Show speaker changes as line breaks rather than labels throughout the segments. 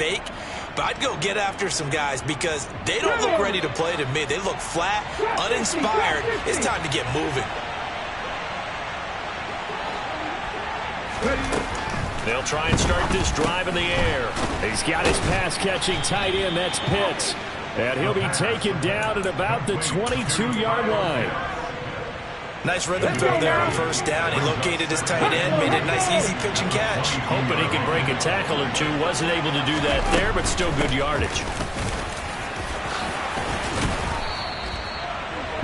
fake, but I'd go get after some guys because they don't look ready to play to me. They look flat, uninspired. It's time to get moving.
They'll try and start this drive in the air. He's got his pass-catching tight end. That's Pitts. And he'll be taken down at about the 22-yard line.
Nice rhythm throw there on first down. He located his tight end, made it a nice easy pitch and catch.
Hoping he can break a tackle or two. Wasn't able to do that there, but still good yardage.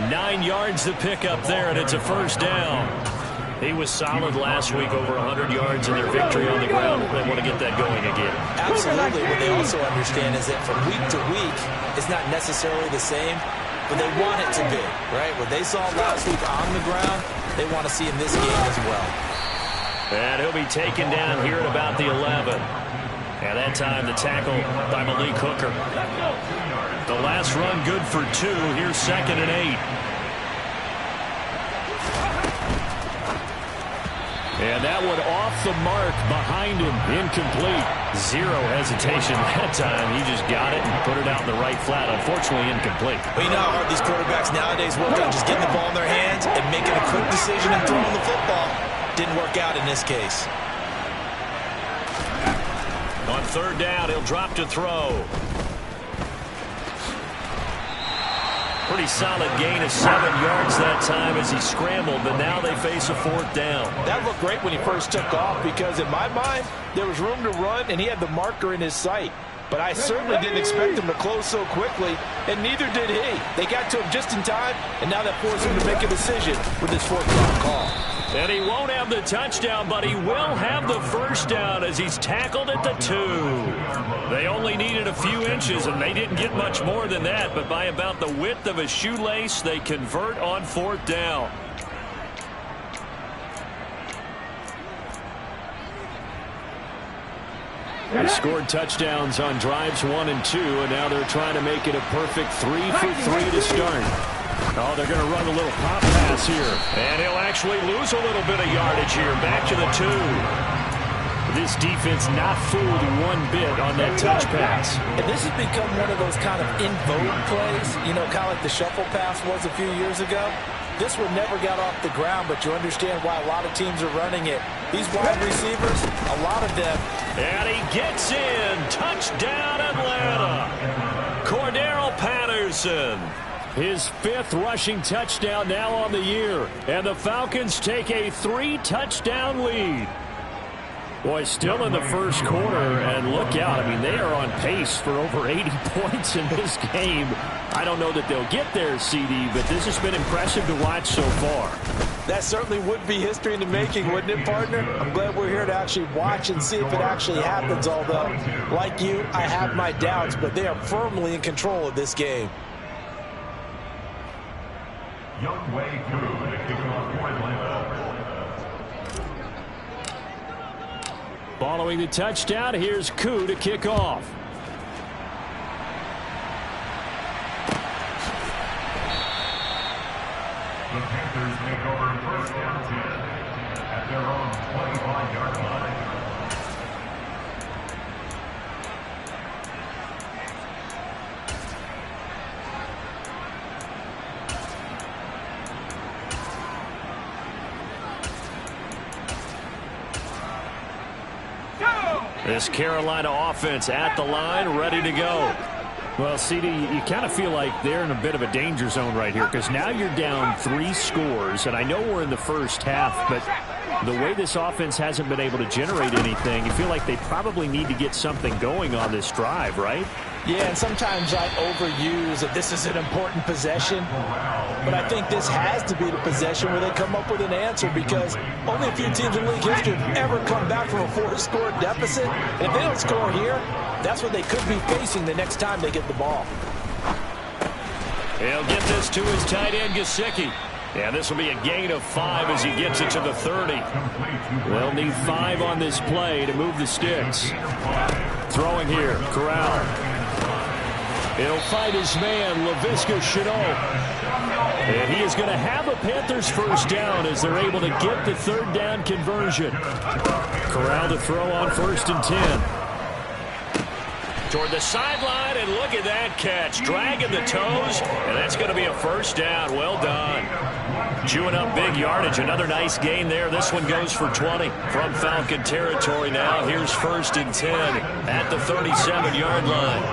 9 yards to pick up there, and it's a first down. He was solid last week, over 100 yards in their victory on the ground. They want to get that going again.
Absolutely. What they also understand is that from week to week, it's not necessarily the same, but they want it to be, right? What they saw last week on the ground, they want to see in this game as well.
And he'll be taken down here at about the 11. And that time the tackle by Malik Hooker. The last run good for 2. Here's 2nd and 8. And that one off the mark behind him. Incomplete. Zero hesitation that time. He just got it and put it out in the right flat. Unfortunately, incomplete.
Well, you know how hard these quarterbacks nowadays work on just getting the ball in their hands and making a quick decision and throwing the football. Didn't work out in this case.
On 3rd down, he'll drop to throw. Pretty solid gain of 7 yards that time as he scrambled, but now they face a 4th down.
That looked great when he first took off because in my mind, there was room to run and he had the marker in his sight. But I certainly didn't expect him to close so quickly, and neither did he. They got to him just in time, and now that forced him to make a decision with his 4th down call.
And he won't have the touchdown, but he will have the first down as he's tackled at the 2. They only needed a few inches, and they didn't get much more than that, but by about the width of a shoelace, they convert on 4th down. They scored touchdowns on drives 1 and 2, and now they're trying to make it a perfect 3 for 3 to start. Oh, they're going to run a little pop pass here. And he'll actually lose a little bit of yardage here. Back to the 2. This defense not fooled one bit on that touch pass.
And this has become one of those kind of in vogue plays, you know, kind of like the shuffle pass was a few years ago. This one never got off the ground, but you understand why a lot of teams are running it. These wide receivers, a lot of them.
And he gets in. Touchdown, Atlanta. Cordero Patterson. His 5th rushing touchdown now on the year. And the Falcons take a 3-touchdown lead. Boy, still in the first quarter, and look out. I mean, they are on pace for over 80 points in this game. I don't know that they'll get there, CD, but this has been impressive to watch so far.
That certainly would be history in the making, wouldn't it, partner? I'm glad we're here to actually watch and see if it actually happens, although, like you, I have my doubts, but they are firmly in control of this game.
Youngway Koo to kick off for Atlanta.
Following the touchdown, here's Koo to kick off.
The Panthers take over 1st and 10 at their own 25-yard line.
This Carolina offense at the line, ready to go. Well, CD, you kind of feel like they're in a bit of a danger zone right here because now you're down 3 scores, and I know we're in the first half, but the way this offense hasn't been able to generate anything, you feel like they probably need to get something going on this drive, right?
Yeah, and sometimes I overuse that this is an important possession, but I think this has to be the possession where they come up with an answer because only a few teams in league history have ever come back from a 4-score deficit. And if they don't score here, that's what they could be facing the next time they get the ball.
He'll get this to his tight end, Gesicki. Yeah, this will be a gain of 5 as he gets it to the 30. They'll need 5 on this play to move the sticks. Throwing here, Corral. He'll fight his man, Laviska Shenault. And he is going to have a Panthers first down as they're able to get the 3rd down conversion. Corral to throw on 1st and 10. Toward the sideline, and look at that catch. Dragging the toes, and that's going to be a first down. Well done. Chewing up big yardage. Another nice gain there. This one goes for 20 from Falcon territory now. Here's 1st and 10 at the 37-yard line.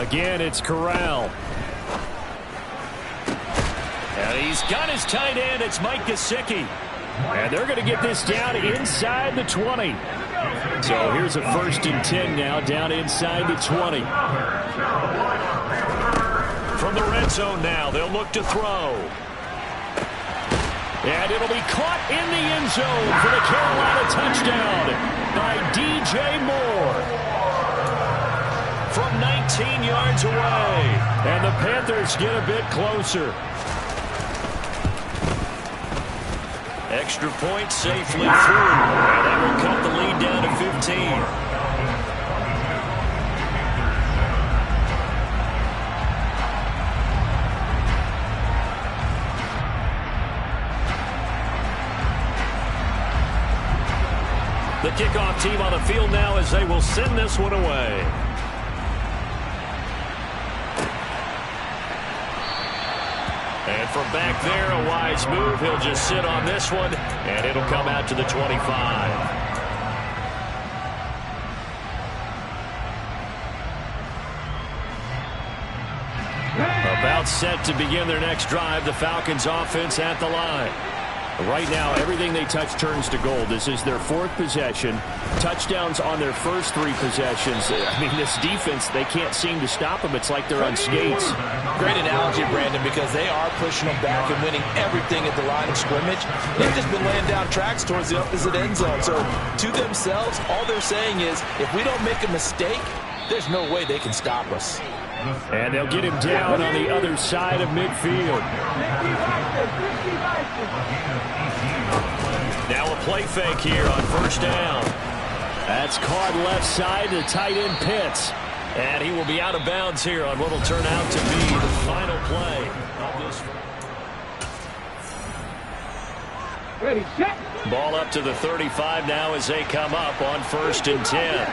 Again, it's Corral. And he's got his tight end. It's Mike Gesicki. And they're going to get this down inside the 20. So here's a 1st and 10 now, down inside the 20. From the red zone now, they'll look to throw. And it'll be caught in the end zone for the Carolina touchdown by DJ Moore. From 19 yards away. And the Panthers get a bit closer. Extra point safely through. And that will cut the lead down to 15. The kickoff team on the field now as they will send this one away. And from back there, a wise move. He'll just sit on this one, and it'll come out to the 25. About set to begin their next drive, the Falcons offense at the line. Right now, everything they touch turns to gold. This is their 4th possession. Touchdowns on their first 3 possessions. I mean, this defense, they can't seem to stop them. It's like they're on skates.
Great analogy, Brandon, because they are pushing them back and winning everything at the line of scrimmage. They've just been laying down tracks towards the opposite end zone. So to themselves, all they're saying is, if we don't make a mistake, there's no way they can stop us.
And they'll get him down on the other side of midfield. Now a play fake here on 1st down. That's caught left side to tight end Pitts. And he will be out of bounds here on what will turn out to be the final play of this.
Ready, set.
Ball up to the 35 now as they come up on 1st and 10.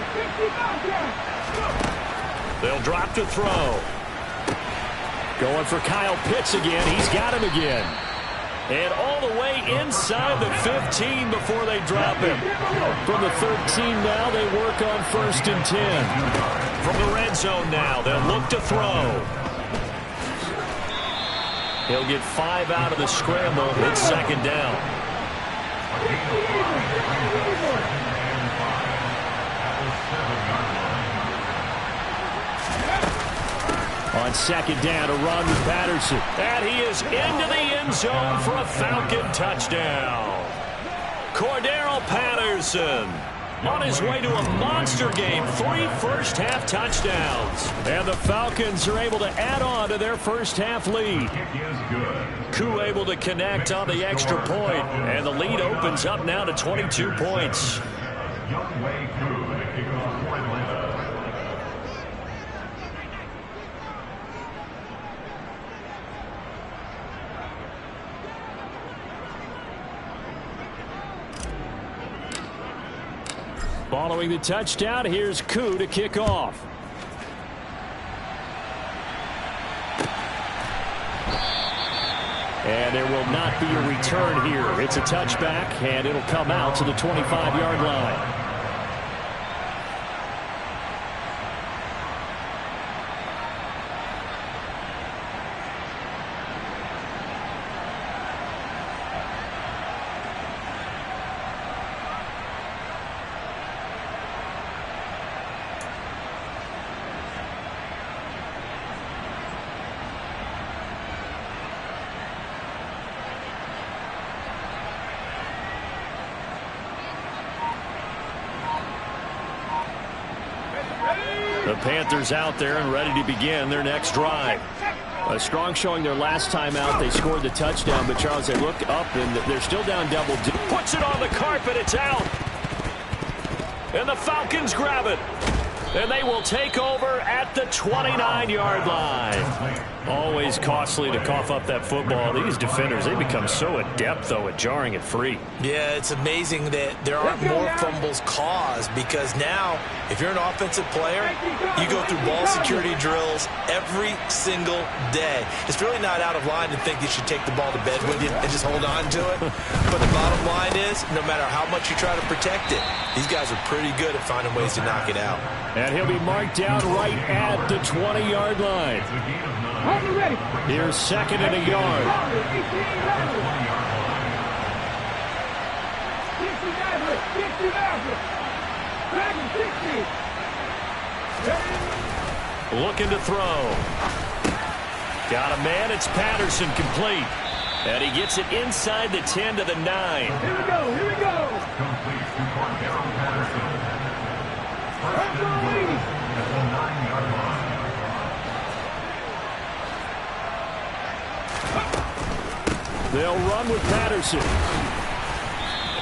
They'll drop to throw. Going for Kyle Pitts again. He's got him again. And all the way inside the 15 before they drop him. From the 13 now, they work on 1st and 10. From the red zone now, they'll look to throw. He'll get 5 out of the scramble. It's 2nd down. On 2nd down, a run with Patterson. And he is into the end zone for a Falcon touchdown. Cordero Patterson on his way to a monster game. 3 first-half touchdowns. And the Falcons are able to add on to their first-half lead. Koo able to connect on the extra point. And the lead opens up now to 22 points. Following the touchdown, here's Koo to kick off. And there will not be a return here. It's a touchback, and it'll come out to the 25-yard line. The Panthers out there and ready to begin their next drive. A strong showing their last time out. They scored the touchdown, but Charles, they look up and they're still down double digits. Puts it on the carpet. It's out. And the Falcons grab it. And they will take over at the 29-yard line. Always costly to cough up that football. These defenders, they become so adept, though, at jarring it free.
Yeah, it's amazing that there aren't more fumbles caused, because now, if you're an offensive player, you go through ball security drills every single day. It's really not out of line to think you should take the ball to bed with you and just hold on to it. But the bottom line is, no matter how much you try to protect it, these guys are pretty good at finding ways to knock it out.
And he'll be marked down right at the 20-yard line. Here's second and a yard. Looking to throw. Got a man. It's Patterson, complete. And he gets it inside the 10 to the 9.
Here we go, here we go.
Complete to Cordero Patterson. First and 20 at the 9-yard line.
They'll run with Patterson.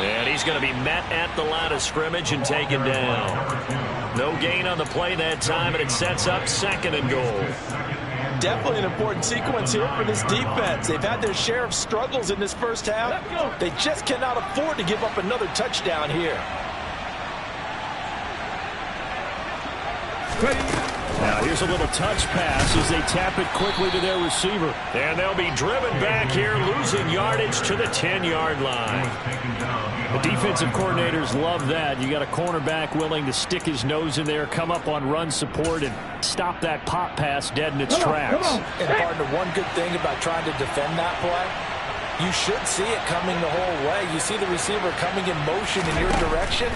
And he's going to be met at the line of scrimmage and taken down. No gain on the play that time, and it sets up second and goal.
Definitely an important sequence here for this defense. They've had their share of struggles in this first half. They just cannot afford to give up another touchdown here.
Now here's a little touch pass as they tap it quickly to their receiver. And they'll be driven back here, losing yardage to the 10-yard line. The defensive coordinators love that. You got a cornerback willing to stick his nose in there, come up on run support, and stop that pop pass dead in its tracks.
And partner, one good thing about trying to defend that play, you should see it coming the whole way. You see the receiver coming in motion in your direction.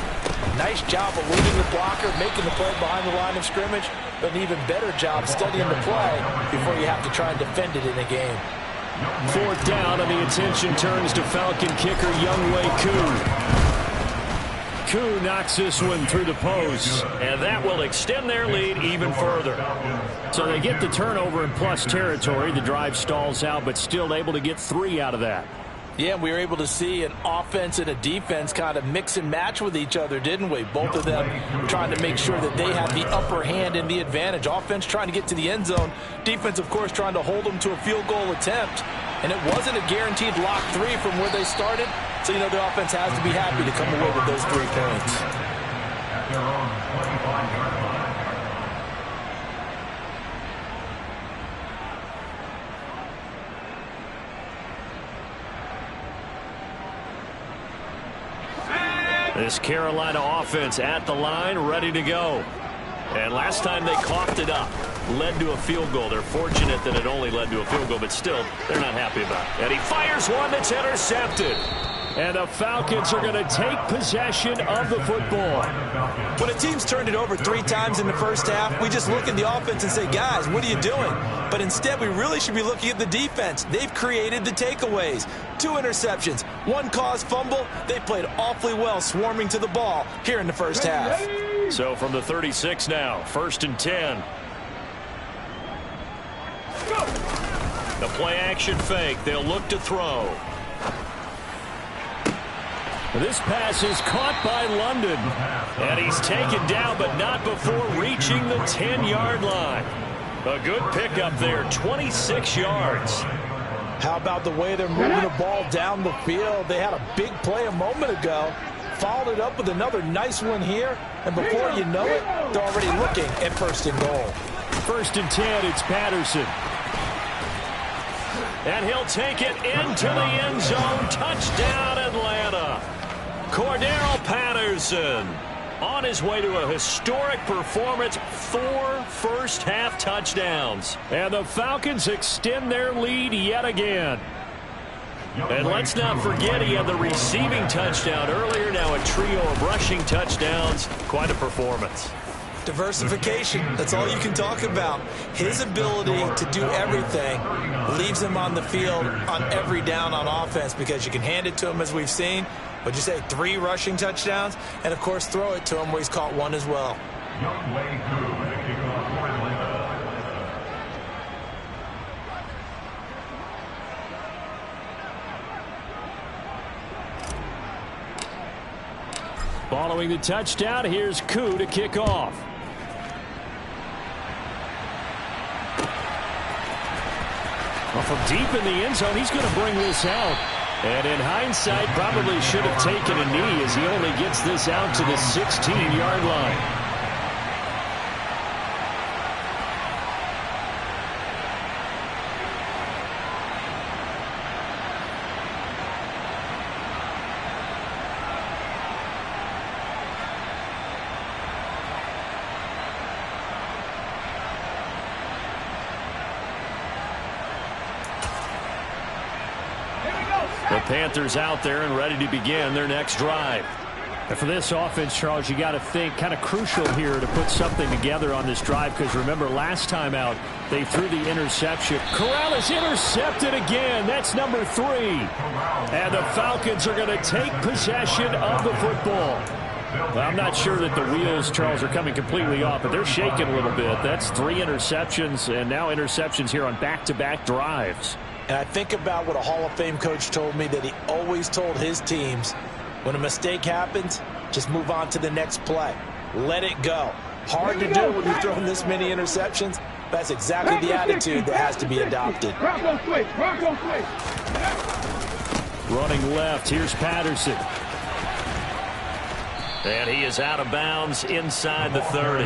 Nice job eluding the blocker, making the play behind the line of scrimmage, but an even better job studying the play before you have to try and defend it in a game.
Fourth down, and the attention turns to Falcon kicker Younghoe Koo. Koo knocks this one through the post, and that will extend their lead even further. So they get the turnover in plus territory. The drive stalls out, but still able to get 3 out of that.
Yeah, we were able to see an offense and a defense kind of mix and match with each other, didn't we? Both of them trying to make sure that they had the upper hand and the advantage. Offense trying to get to the end zone. Defense, of course, trying to hold them to a field goal attempt. And it wasn't a guaranteed lock 3 from where they started. So, you know, the offense has to be happy to come away with those 3 points.
At their own 25-yard line.
This Carolina offense at the line, ready to go. And last time they coughed it up, led to a field goal. They're fortunate that it only led to a field goal, but still, they're not happy about it. And he fires one that's intercepted. And the Falcons are going to take possession of the football.
When a team's turned it over 3 times in the first half, we just look at the offense and say, guys, what are you doing? But instead, we really should be looking at the defense. They've created the takeaways. 2 interceptions, 1 caused fumble. They played awfully well swarming to the ball here in the first half.
So from the 36 now, 1st and 10. The play action fake. They'll look to throw. This pass is caught by London. And he's taken down, but not before reaching the 10-yard line. A good pickup there, 26 yards.
How about the way they're moving the ball down the field? They had a big play a moment ago. Followed it up with another nice one here. And before you know it, they're already looking at 1st and goal.
1st and 10, it's Patterson. And he'll take it into the end zone. Touchdown, Atlanta. Cordero Patterson on his way to a historic performance, 4 first-half touchdowns. And the Falcons extend their lead yet again. And let's not forget he had the receiving touchdown earlier, now a trio of rushing touchdowns. Quite a performance.
Diversification, that's all you can talk about. His ability to do everything leaves him on the field on every down on offense, because you can hand it to him, as we've seen. What'd you say, 3 rushing touchdowns? And, of course, throw it to him where he's caught 1 as well.
Younghoe Koo, the kickoff for Atlanta.
Following the touchdown, here's Koo to kick off. Well, from deep in the end zone, he's going to bring this out. And in hindsight, probably should have taken a knee as he only gets this out to the 16-yard line. The Panthers out there and ready to begin their next drive.
And for this offense, Charles, you got to think kind of crucial here to put something together on this drive, because remember last time out they threw the interception.
Corral is intercepted again. That's number 3. And the Falcons are going to take possession of the football. Well, I'm not sure that the wheels, Charles, are coming completely off, but they're shaking a little bit. That's 3 interceptions, and now interceptions here on back-to-back drives.
And I think about what a Hall of Fame coach told me, that he always told his teams, when a mistake happens, just move on to the next play. Let it go. Hard to do when you're throwing this many interceptions. That's exactly the attitude that has to be adopted.
Running left, here's Patterson. And he is out of bounds inside the 30.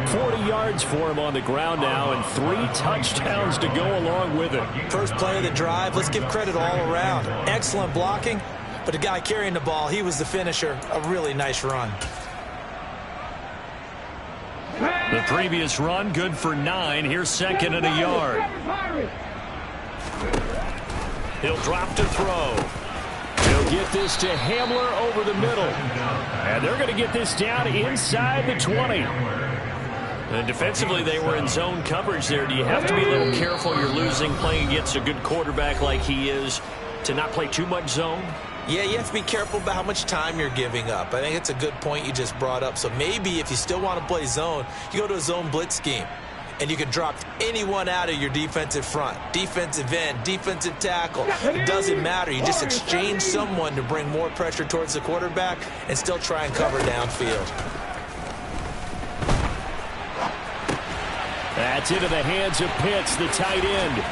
40 yards for him on the ground now, and 3 touchdowns to go along with it.
First play of the drive, let's give credit all around. Excellent blocking, but the guy carrying the ball, he was the finisher. A really nice run.
The previous run, good for 9. Here's 2nd and a yard. He'll drop to throw. He'll get this to Hamler over the middle. And they're going to get this down inside the 20. And defensively, they were in zone coverage there. Do you have to be a little careful? You're losing, playing against a good quarterback like he is, to not play too much zone?
Yeah, you have to be careful about how much time you're giving up. I think it's a good point you just brought up. So maybe if you still want to play zone, you go to a zone blitz scheme. And you can drop anyone out of your defensive front. Defensive end, defensive tackle. It doesn't matter. You just exchange someone to bring more pressure towards the quarterback and still try and cover downfield.
That's into the hands of Pitts, the tight end.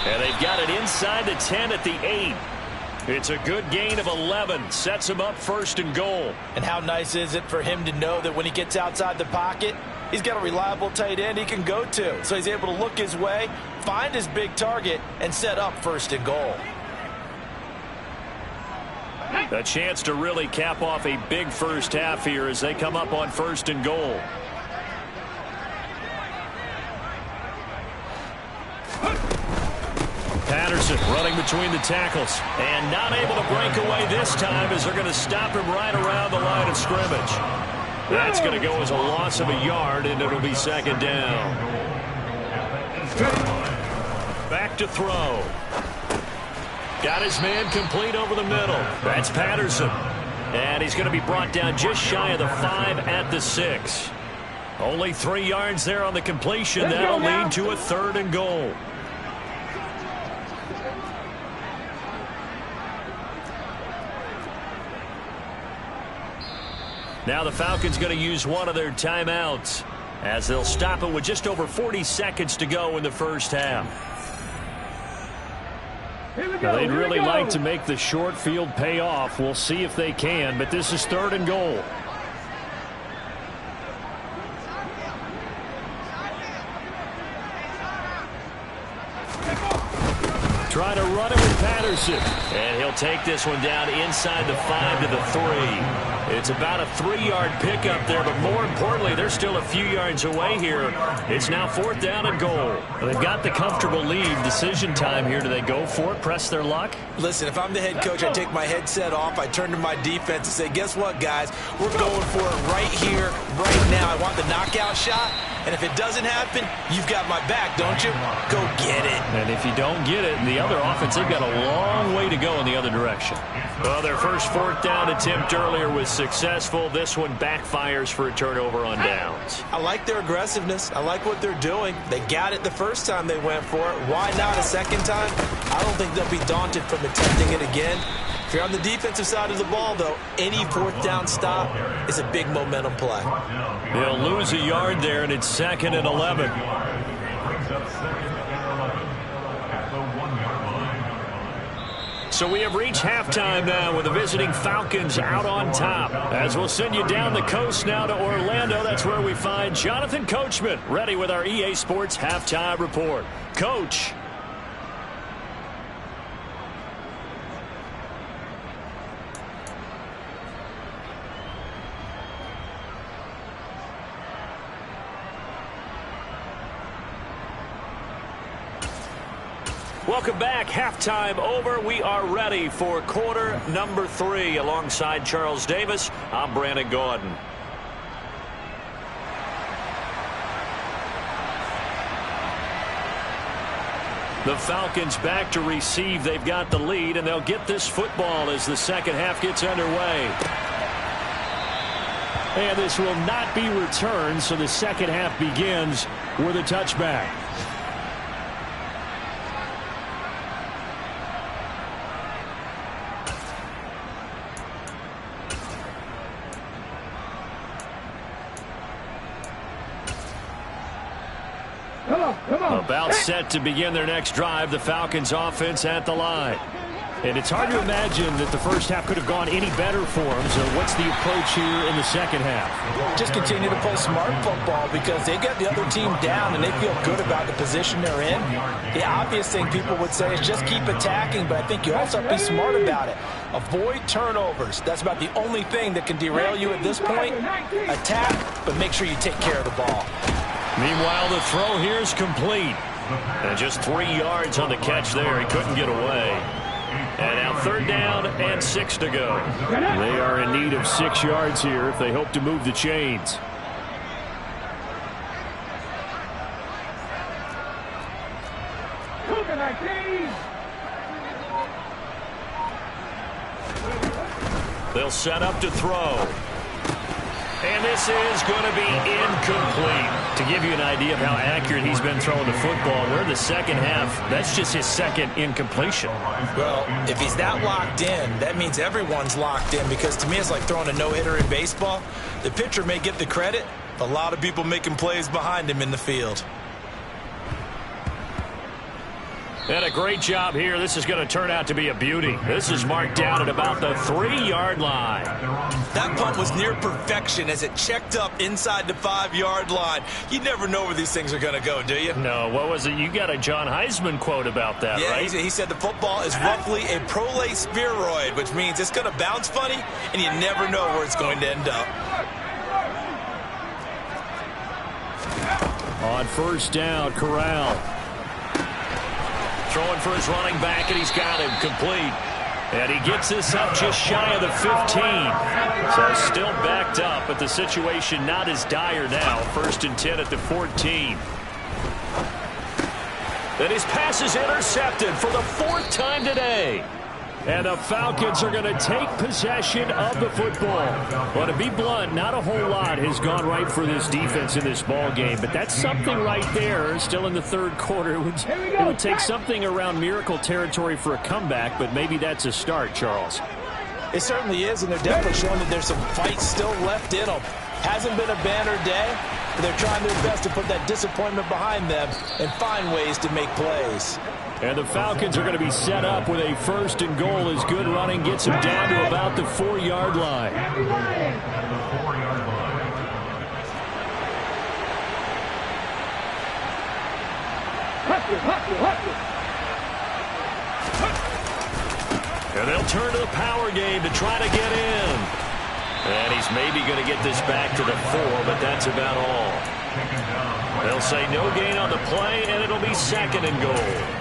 And they've got it inside the 10 at the 8. It's a good gain of 11. Sets him up 1st and goal.
And how nice is it for him to know that when he gets outside the pocket, he's got a reliable tight end he can go to. So he's able to look his way, find his big target, and set up 1st and goal.
A chance to really cap off a big first half here as they come up on 1st and goal. Patterson running between the tackles and not able to break away this time as they're going to stop him right around the line of scrimmage. That's going to go as a loss of a yard, and it'll be 2nd down. Back to throw. Got his man complete over the middle. That's Patterson. And he's going to be brought down just shy of the 5 at the 6. Only 3 yards there on the completion. That'll lead to a 3rd and goal. Now the Falcons going to use one of their timeouts as they'll stop it with just over 40 seconds to go in the first half.
Now, they'd really like to make the short field pay off. We'll see if they can, but this is 3rd and goal.
Trying to run it with Patterson. And he'll take this one down inside the 5 to the 3. It's about a 3-yard pickup there, but more importantly, they're still a few yards away here. It's now 4th down and goal. They've got the comfortable lead. Decision time here. Do they go for it, press their luck?
Listen, if I'm the head coach, I take my headset off. I turn to my defense and say, guess what, guys? We're going for it right here, right now. I want the knockout shot. And if it doesn't happen, you've got my back, don't you? Go get it.
And if you don't get it, the other offense, they've got a long way to go in the other direction. Well, their first 4th down attempt earlier was successful. This one backfires for a turnover on downs.
I like their aggressiveness. I like what they're doing. They got it the first time they went for it. Why not a second time? I don't think they'll be daunted from attempting it again. If you're on the defensive side of the ball, though, any 4th down stop is a big momentum play.
They'll lose a yard there, and it's 2nd and 11. So we have reached halftime now with the visiting Falcons out on top. As we'll send you down the coast now to Orlando, that's where we find Jonathan Coachman ready with our EA Sports Halftime Report. Coach. Welcome back. Halftime over. We are ready for quarter number 3. Alongside Charles Davis, I'm Brandon Gaudin. The Falcons back to receive. They've got the lead, and they'll get this football as the second half gets underway. And this will not be returned, so the second half begins with a touchback. About set to begin their next drive, the Falcons offense at the line. And it's hard to imagine that the first half could have gone any better for them. So what's the approach here in the second half?
Just continue to play smart football because they get the other team down and they feel good about the position they're in. The obvious thing people would say is just keep attacking, but I think you also have to be smart about it. Avoid turnovers. That's about the only thing that can derail you at this point. Attack, but make sure you take care of the ball.
Meanwhile, the throw here is complete. And just 3 yards on the catch there. He couldn't get away. And now 3rd down and 6 to go.
They are in need of 6 yards here if they hope to move the chains.
They'll set up to throw. And this is going to be incomplete. To give you an idea of how accurate he's been throwing the football, we're in the second half. That's just his second incompletion.
Well, if he's that locked in, that means everyone's locked in, because to me it's like throwing a no-hitter in baseball. The pitcher may get the credit, but a lot of people making plays behind him in the field.
And a great job here. This is going to turn out to be a beauty. This is marked down at about the 3-yard line.
That punt was near perfection as it checked up inside the 5-yard line. You never know where these things are going to go, do you?
No, what was it? You got a John Heisman quote about that, right?
Yeah, he said the football is roughly a prolate spheroid, which means it's going to bounce funny, and you never know where it's going to end up.
On 1st down, Corral.
Throwing for his running back, and he's got him complete. And he gets this up just shy of the 15. So still backed up, but the situation not as dire now. 1st and 10 at the 14. And his pass is intercepted for the 4th time today. And the Falcons are going to take possession of the football. Well, to be blunt, not a whole lot has gone right for this defense in this ball game. But that's something right there. Still in the 3rd quarter. It would take something around miracle territory for a comeback, but maybe that's a start, Charles.
It certainly is, and they're definitely showing that there's some fight still left in them. Hasn't been a banner day, but they're trying their best to put that disappointment behind them and find ways to make plays.
And the Falcons are going to be set up with a 1st and goal as good running gets them down to about the 4-yard line.
And they'll turn to the power game to try to get in. And he's maybe going to get this back to the 4, but that's about all. They'll say no gain on the play, and it'll be 2nd and goal.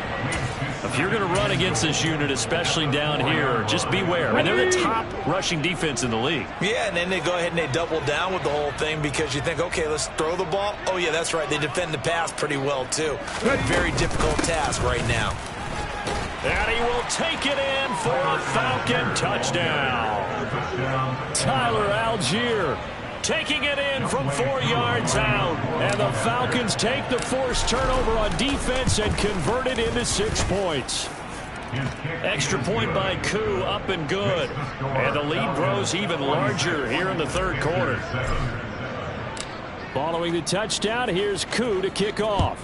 If you're going to run against this unit, especially down here, just beware. I mean, they're the top rushing defense in the league.
Yeah, and then they go ahead and they double down with the whole thing because you think, okay, let's throw the ball. Oh, yeah, that's right. They defend the pass pretty well, too. Very difficult task right now.
And he will take it in for a Falcon touchdown.
Tyler Algier
taking it in from 4 yards out.
And the Falcons take the forced turnover on defense and convert it into 6 points.
Extra point by Koo, up and good. And the lead grows even larger here in the 3rd quarter.
Following the touchdown, here's Koo to kick off.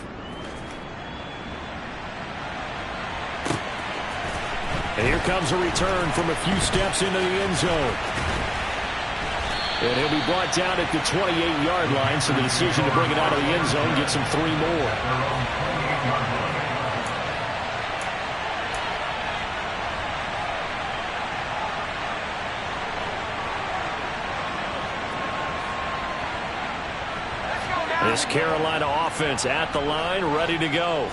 And here comes a return from a few steps into the end zone. And he'll be brought down at the 28-yard line, so the decision to bring it out of the end zone gets him 3 more. This Carolina offense at the line, ready to go.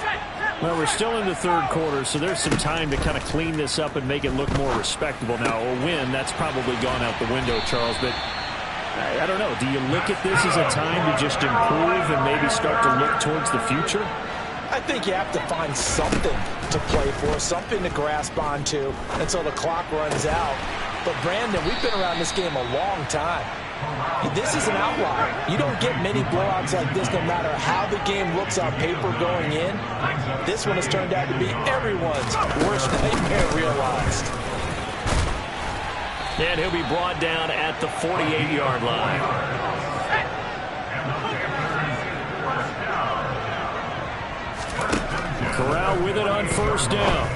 Well, we're still in the third quarter, so there's some time to kind of clean this up and make it look more respectable. Now, a win, that's probably gone out the window, Charles, but I don't know. Do you look at this as a time to just improve and maybe start to look towards the future?
I think you have to find something to play for, something to grasp onto until the clock runs out. But, Brandon, we've been around this game a long time. This is an outlier. You don't get many blowouts like this no matter how the game looks on paper going in. This one has turned out to be everyone's worst nightmare realized.
And he'll be brought down at the 48-yard line. Corral with it on first down.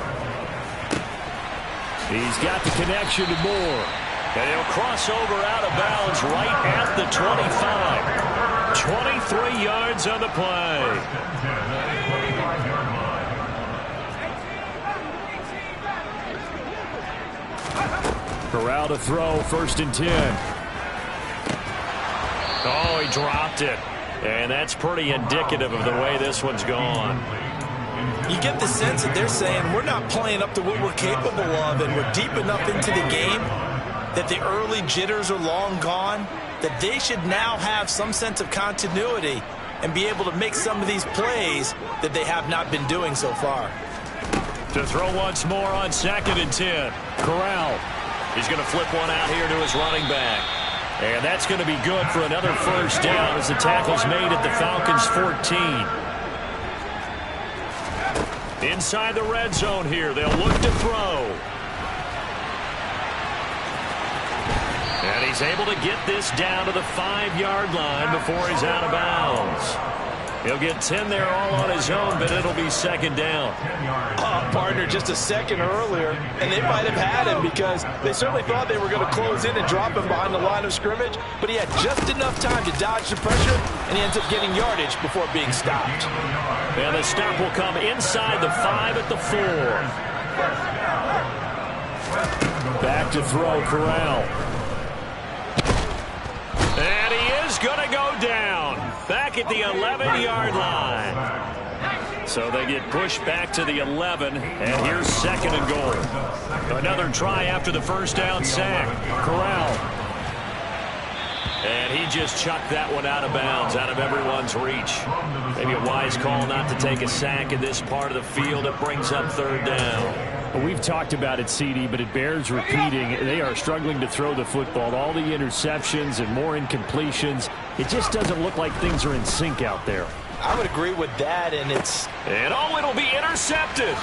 He's got the connection to Moore. And he'll cross over out of bounds right at the 25. 23 yards on the play. Corral to throw, 1st and 10. Oh, he dropped it. And that's pretty indicative of the way this one's gone.
You get the sense that they're saying we're not playing up to what we're capable of, and we're deep enough into the game that the early jitters are long gone, that they should now have some sense of continuity and be able to make some of these plays that they have not been doing so far.
To throw once more on 2nd and 10. Corral. He's going to flip one out here to his running back. And that's going to be good for another 1st down as the tackle's made at the Falcons' 14. Inside the red zone here, they'll look to throw. And he's able to get this down to the 5-yard line before he's out of bounds. He'll get 10 there all on his own, but it'll be 2nd down.
Partner, just a second earlier, and they might have had him because they certainly thought they were going to close in and drop him behind the line of scrimmage, but he had just enough time to dodge the pressure, and he ends up getting yardage before being stopped.
And the stop will come inside the 5 at the 4. Back to throw, Corral. And he is going to go down. Back at the 11-yard line. So they get pushed back to the 11, and here's 2nd and goal. Another try after the 1st down sack. Corral. And he just chucked that one out of bounds, out of everyone's reach. Maybe a wise call not to take a sack in this part of the field. It brings up 3rd down.
Well, we've talked about it, CD, but it bears repeating. They are struggling to throw the football. All the interceptions and more incompletions. It just doesn't look like things are in sync out there.
I would agree with that, and it's...
And oh, it'll be intercepted.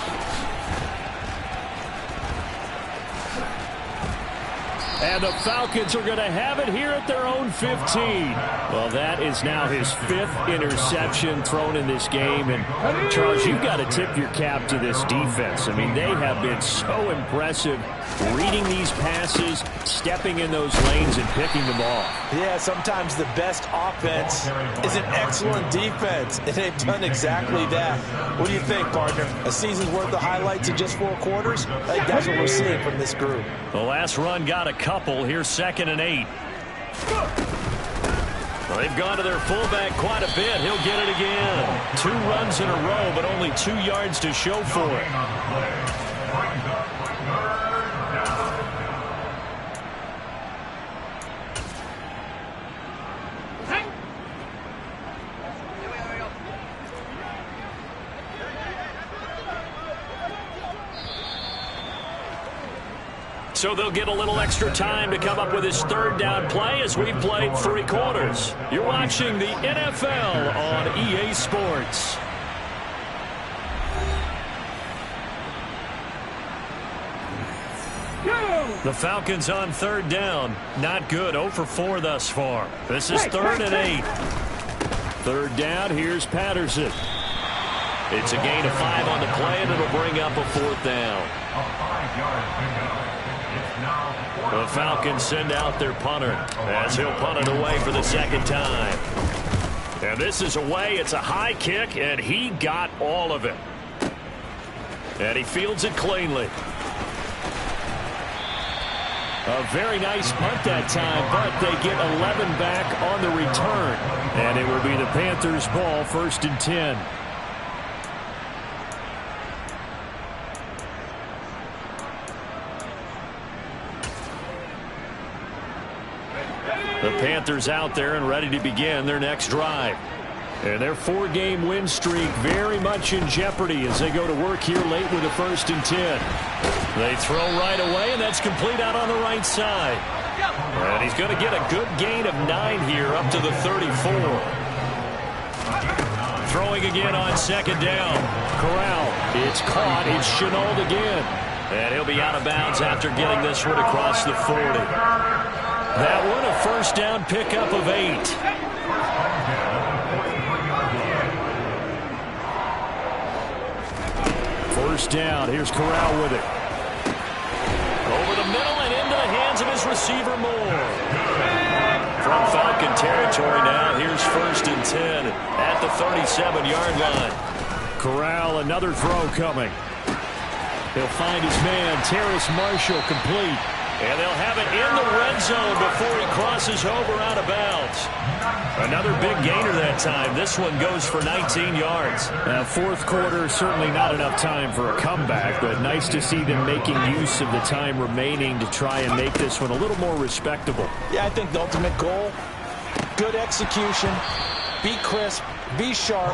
And the Falcons are going to have it here at their own 15. Well, that is now his 5th interception thrown in this game. And, Charles, you've got to tip your cap to this defense. I mean, they have been so impressive reading these passes, stepping in those lanes, and picking them off.
Yeah, sometimes the best offense is an excellent defense, and they've done exactly that. What do you think, partner? A season's worth of highlights in just 4 quarters? I think that's what we're seeing from this group.
The last run got a couple. Here's 2nd and 8. Well, they've gone to their fullback quite a bit. He'll get it again. 2 runs in a row, but only 2 yards to show for it. So they'll get a little extra time to come up with his 3rd down play as we've played 3 quarters. You're watching the NFL on EA Sports. The Falcons on 3rd down. Not good. 0 for 4 thus far. This is 3rd and 8. 3rd down. Here's Patterson. It's a gain of 5 on the play, and it'll bring up a 4th down.
A 5-yard pickup. It's now
The Falcons send out their punter as he'll punt it away for the 2nd time. And this is away. It's a high kick, and he got all of it. And he fields it cleanly. A very nice punt that time, but they get 11 back on the return. And it will be the Panthers' ball, 1st and 10. The Panthers out there and ready to begin their next drive. And their 4-game win streak very much in jeopardy as they go to work here late with a 1st and 10. They throw right away, and that's complete out on the right side. And he's going to get a good gain of 9 here up to the 34. Throwing again on 2nd down. Corral, it's caught. It's Shenault again. And he'll be out of bounds after getting this one across the 40. That one a 1st down pickup of 8. First down. Here's Corral with it. Over the middle and into the hands of his receiver Moore. From Falcon territory now. Here's 1st and 10 at the 37-yard line. Corral, another throw coming. He'll find his man, Terrace Marshall, complete. And they'll have it in the red zone before he crosses over out of bounds. Another big gainer that time. This one goes for 19 yards. 4th quarter, certainly not enough time for a comeback, but nice to see them making use of the time remaining to try and make this one a little more respectable.
Yeah, I think the ultimate goal, good execution, be crisp, be sharp,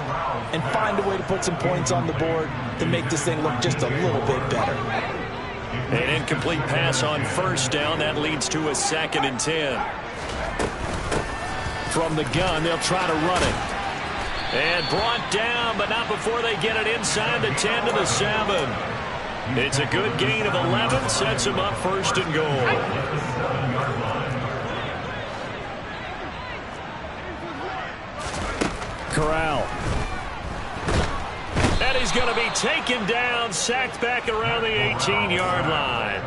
and find a way to put some points on the board to make this thing look just a little bit better.
An incomplete pass on 1st down. That leads to a 2nd and 10. From the gun, they'll try to run it. And brought down, but not before they get it inside the 10 to the 7. It's a good gain of 11. Sets them up 1st and goal. Corral. And he's going to be taken down, sacked back around the 18-yard line.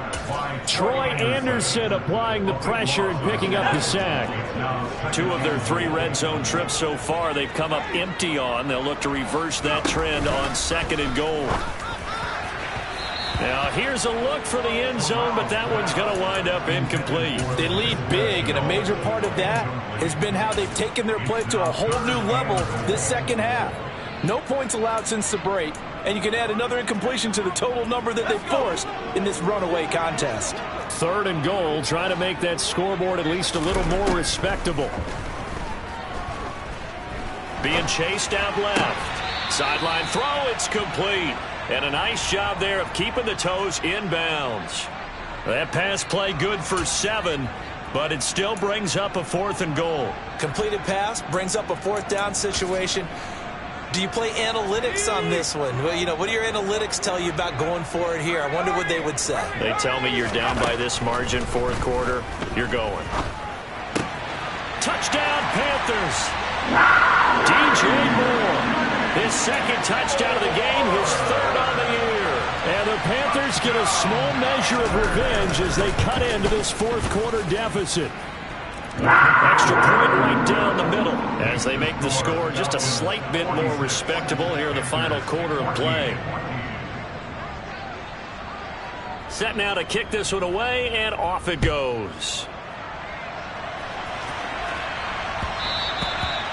Troy Anderson applying the pressure and picking up the sack. 2 of their 3 red zone trips so far they've come up empty on. They'll look to reverse that trend on 2nd and goal. Now here's a look for the end zone, but that one's going to wind up incomplete.
They lead big, and a major part of that has been how they've taken their play to a whole new level this 2nd half. No points allowed since the break, and you can add another incompletion to the total number that they forced in this runaway contest.
3rd and goal, trying to make that scoreboard at least a little more respectable. Being chased out left. Sideline throw, it's complete. And a nice job there of keeping the toes inbounds. That pass play good for 7, but it still brings up a 4th and goal.
Completed pass brings up a 4th down situation. Do you play analytics on this one? Well, you know, what do your analytics tell you about going for it here? I wonder what they would say.
They tell me you're down by this margin 4th quarter, you're going. Touchdown, Panthers. DJ Moore. His 2nd touchdown of the game, his 3rd on the year. And the Panthers get a small measure of revenge as they cut into this 4th quarter deficit. Extra point right down the middle as they make the score just a slight bit more respectable here in the final quarter of play. Set now to kick this one away, and off it goes.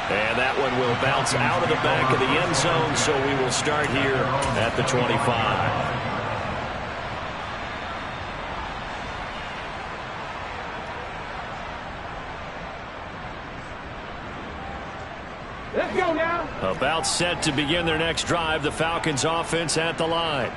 And that one will bounce out of the back of the end zone, so we will start here at the 25.
Let's go now.
About set to begin their next drive, the Falcons offense at the line.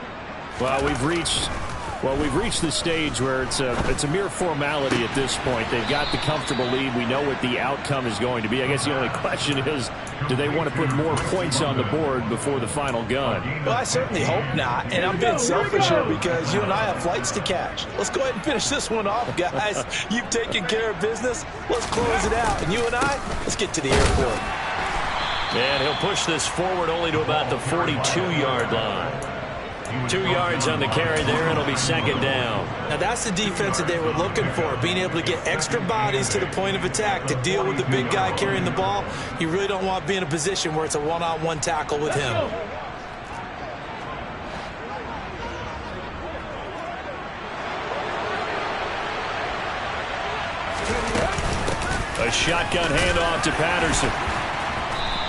Well, we've reached the stage where it's a mere formality at this point. They've got the comfortable lead. We know what the outcome is going to be. I guess the only question is, do they want to put more points on the board before the final gun?
Well, I certainly hope not, and I'm being selfish here because you and I have flights to catch. Let's go ahead and finish this one off, guys. You've taken care of business. Let's close it out, and you and I, let's get to the airport.
And he'll push this forward only to about the 42-yard line. 2 yards on the carry there. It'll be second down.
Now, that's the defense that they were looking for, being able to get extra bodies to the point of attack to deal with the big guy carrying the ball. You really don't want to be in a position where it's a one-on-one tackle with him.
A shotgun handoff to Patterson.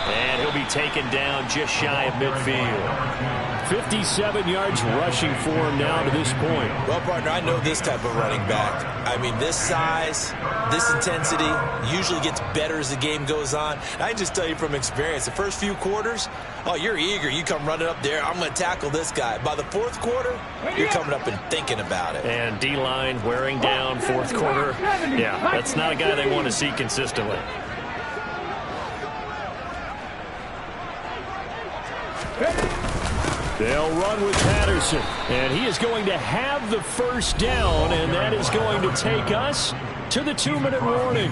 And he'll be taken down just shy of midfield.
57 yards rushing for him now to this point.
Well, partner, I know this type of running back. I mean, this size, this intensity usually gets better as the game goes on. And I can just tell you from experience, the first few quarters, oh, you're eager. You come running up there, I'm going to tackle this guy. By the fourth quarter, you're coming up and thinking about it.
And D-line wearing down fourth quarter. Yeah, that's not a guy they want to see consistently.
They'll run with Patterson, and he is going to have the first down, and that is going to take us to the 2-minute warning.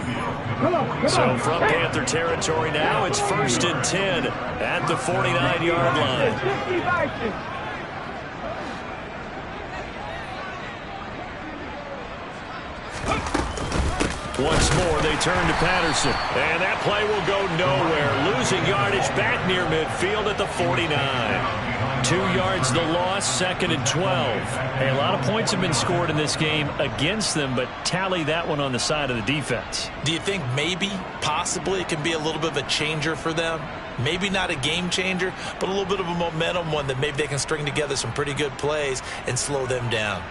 So from Panther territory now, it's 1st and 10 at the 49-yard line. Once more, they turn to Patterson. And that play will go nowhere. Losing yardage back near midfield at the 49. 2 yards the loss, 2nd and 12.
Hey, a lot of points have been scored in this game against them, but tally that one on the side of the defense.
Do you think maybe, possibly, it can be a little bit of a changer for them? Maybe not a game changer, but a little bit of a momentum one that maybe they can string together some pretty good plays and slow them down.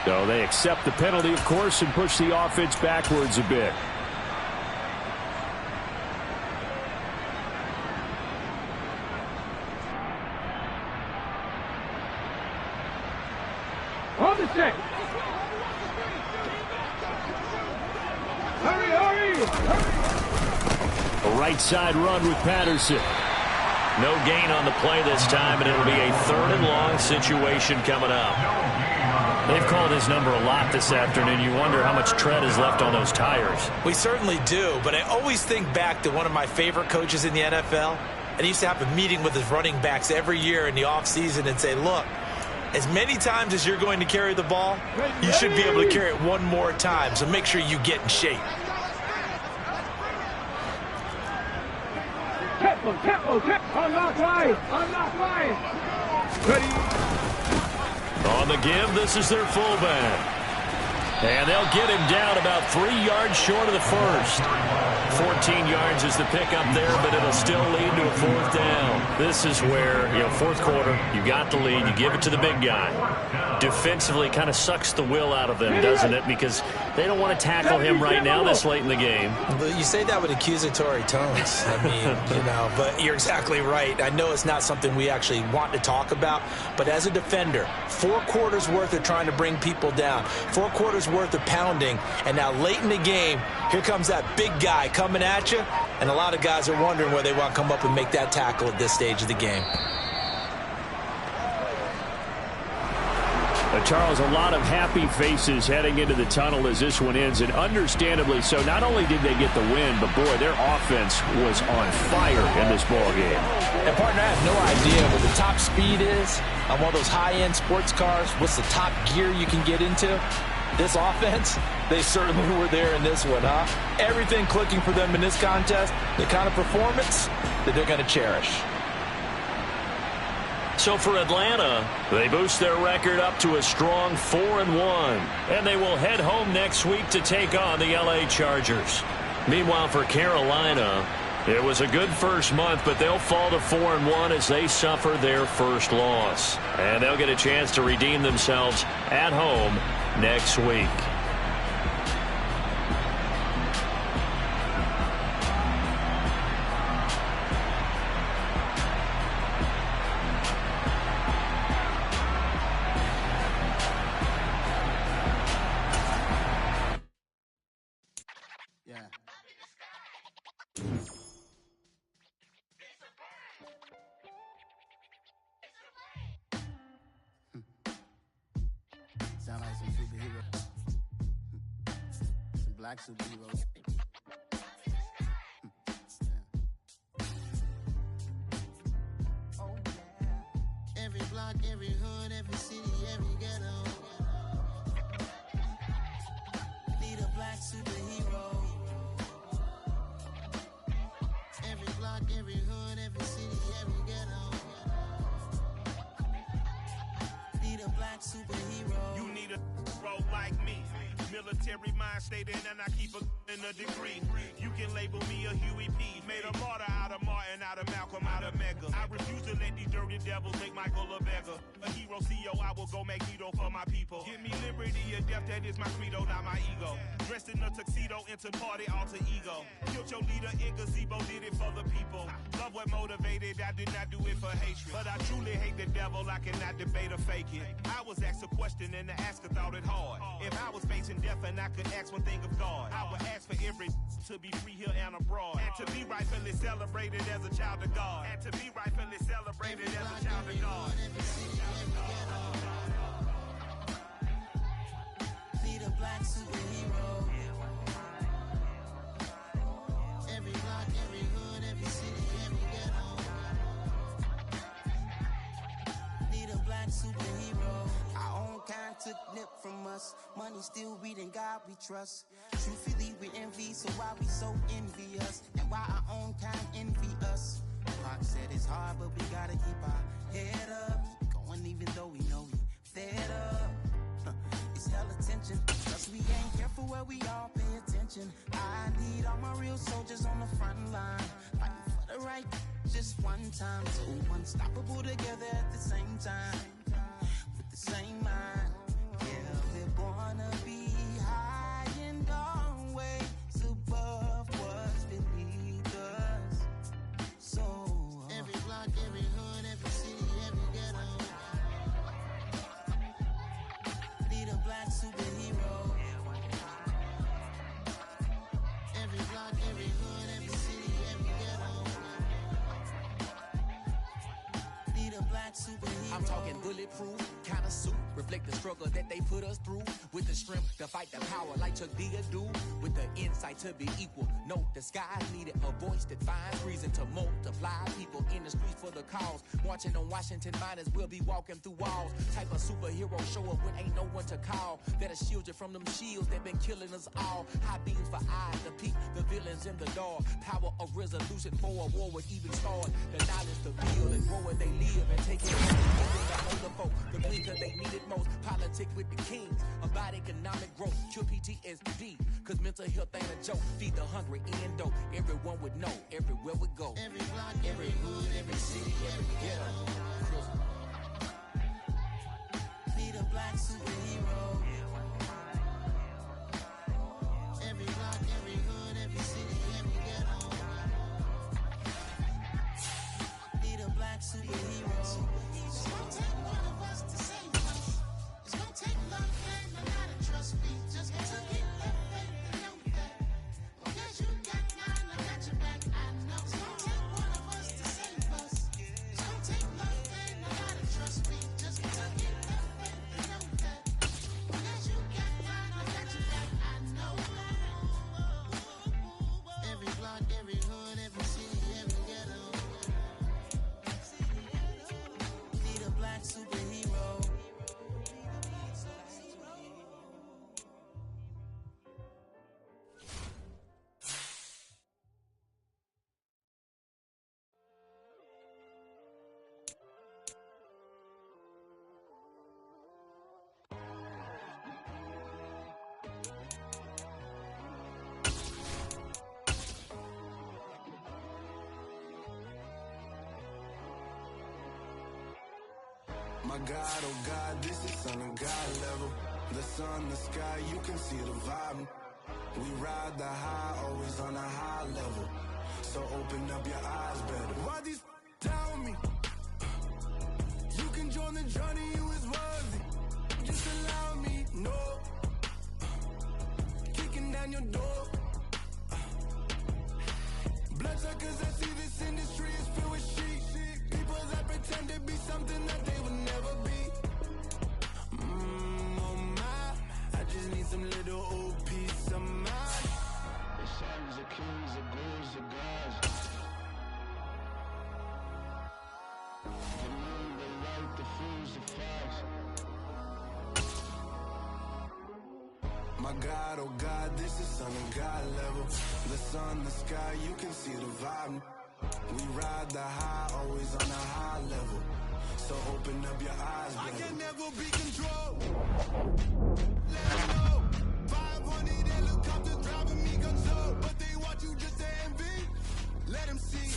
So they accept the penalty, of course, and push the offense backwards a bit.
On the check. Hurry, hurry, hurry.
A right side run with Patterson.
No gain on the play this time, and it'll be a 3rd and long situation coming up.
They've called his number a lot this afternoon. You wonder how much tread is left on those tires.
We certainly do, but I always think back to one of my favorite coaches in the NFL. And he used to have a meeting with his running backs every year in the offseason and say, look, as many times as you're going to carry the ball, you should be able to carry it one more time, so make sure you get in shape.
Tempo. I'm not lying. Ready.
On the give, this is their fullback. And they'll get him down about 3 yards short of the first. 14 yards is the pickup there, but it'll still lead to a 4th down. This is where, fourth quarter, you got the lead, you give it to the big guy. Defensively kind of sucks the will out of them, doesn't it? Because they don't want to tackle him right now this late in the game.
But you say that with accusatory tones. I mean, but you're exactly right. I know it's not something we actually want to talk about, but as a defender, 4 quarters worth of trying to bring people down, 4 quarters worth of pounding, and now late in the game, here comes that big guy coming at you, and a lot of guys are wondering where they want to come up and make that tackle at this stage of the game.
Charles, a lot of happy faces heading into the tunnel as this one ends, and understandably so. Not only did they get the win, but, boy, their offense was on fire in this ball game.
And, partner, I have no idea what the top speed is on one of those high-end sports cars. What's the top gear you can get into? This offense, they certainly were there in this one, huh? Everything clicking for them in this contest, the kind of performance that they're going to cherish.
So for Atlanta, they boost their record up to a strong 4-1, and they will head home next week to take on the LA Chargers. Meanwhile, for Carolina, it was a good first month, but they'll fall to 4-1 as they suffer their first loss. And they'll get a chance to redeem themselves at home next week.
black superheroes. Oh, yeah. Every block, every hood, every city, every ghetto. Need a black superhero. Every block, every hood, every city, every ghetto. Need a black superhero.
You need a bro like me. Military mind stated, and I keep in a degree. You can label me a Huey P. Made a martyr out of Martin, out of Malcolm, out of Mega. I refuse to let these dirty devils make Michael a beggar. A hero CEO, I will go Magneto for my people. Give me liberty or death, that is my credo, not my ego. Dressed in a tuxedo, into party, alter ego. Killed your leader in gazebo, did it for the people. Love what motivated, I did not do it for hatred. But I truly hate the devil, I cannot debate or fake it. I was asked a question and the asker thought it hard. If I was facing death and I could ask one thing of God, I would ask for every to be free here and abroad, and to be rightfully celebrated as a child of God, and to be rightfully celebrated as a child of God.
Need a black superhero. Every block, every hood, every city, every ghetto. Need a black superhero. Our own kind took nip from us. Money still reading God we trust. Truthfully we envy, so why we so envious? And why our own kind envy us? Pac said it's hard, but we gotta keep our head up. Going even though we know we fed up. It's hella tension. Plus we ain't careful where we all pay attention. I need all my real soldiers on the front line, fighting for the right just one time. So unstoppable together at the same time, with the same mind. Yeah, we're born to be high and always above what's beneath us. So every block, every hood, every city, every ghetto. Need a black superhero. Every block, every hood, every city, every ghetto. Need a black superhero.
I'm talking bulletproof kind of suit, reflect the struggle that they put us through, with the strength to fight the power like Chuck D do, with the insight to be equal. Note the sky needed a voice that finds reason to multiply people in the streets for the cause. Marching on Washington, might as well be walking through walls. Type of superhero show up when ain't no one to call, that'll shield you from them shields that been killing us all. High beams for eyes to peek the villains in the dark. Power of resolution for a war would even start. The knowledge to build and grow where they live and take it the older folk, the blinker they needed most. Politic with the kings about economic growth. Cure PTSD, cause mental health ain't a joke. Feed the hungry and dope. Everyone would know everywhere we go.
Every block, every hood, every city, every ghetto. Need a black superhero. Every block, every hood, every city, every ghetto. Need a black superhero. It's gonna take one of us to save us. It's gonna take love and a lot of trust. We just got to get that faith and know that. Because you got mine, I got your back, I know. It's gonna take one of us to save us. It's gonna take love and a lot of trust. We just got to get that faith and know that. Because you got mine, I got your back, I know. Every block, every hood, every city, every ghetto. Need a black superhero.
My God, oh God, this is on a God level. The sun, the sky, you can see the vibe. We ride the high, always on a high level. So open up your eyes better. Why these tell me? You can join the journey, you is worthy. Just allow me, no. Kicking down your door. Bloodsuckers, I see this industry is filled with sheep. People that pretend to be something that they would never be. Oh my, I just need some little old peace of mind. My God, oh God, this is Son of God level. The sun, the sky, you can see the vibe. We ride the high, always on a high level. So open up your eyes, baby. I can never be controlled. Let them know. 500 helicopters driving me control. But they want you just to envy. Let them see.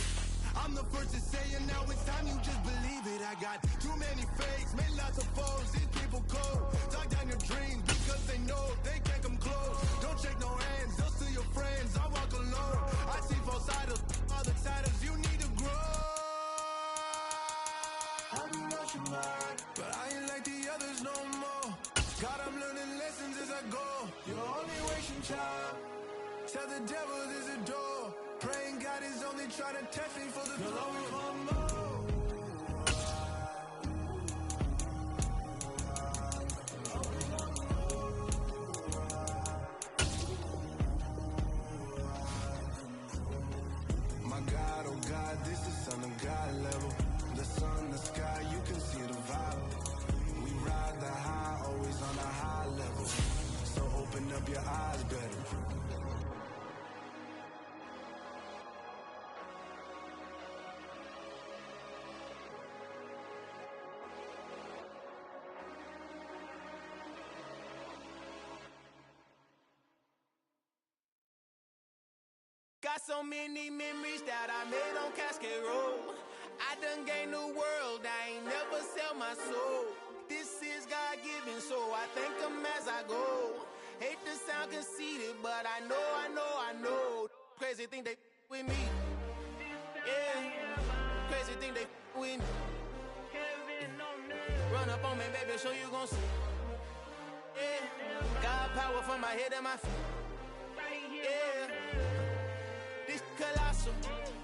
I'm the first to say it, now it's time you just believe it. I got too many fakes, made lots of foes. These people cold. Talk down your dreams because they know they can't come close. Don't shake no hands, those to your friends. I walk alone. I see false idols, other titles. You need to grow. I be rushing mine, but I ain't like the others no more. God, I'm learning lessons as I go. You're only wasting time. Tell the devil there's a door. Praying God is only trying to test me for the glory for more. My God, oh God, this is Son of God level. The sun, the sky, you can see the vibe. We ride the high, always on a high level. So open up your eyes better.
Got so many memories that I made on Cascade Road. I done gained the world, I ain't never sell my soul. This is God-given, so I thank him as I go. Hate to sound conceited, but I know. Crazy think they with me. Yeah, crazy think they with me. Run up on me, baby, so you gon' see. Yeah, God power from my head and my feet. Yeah. Colossal.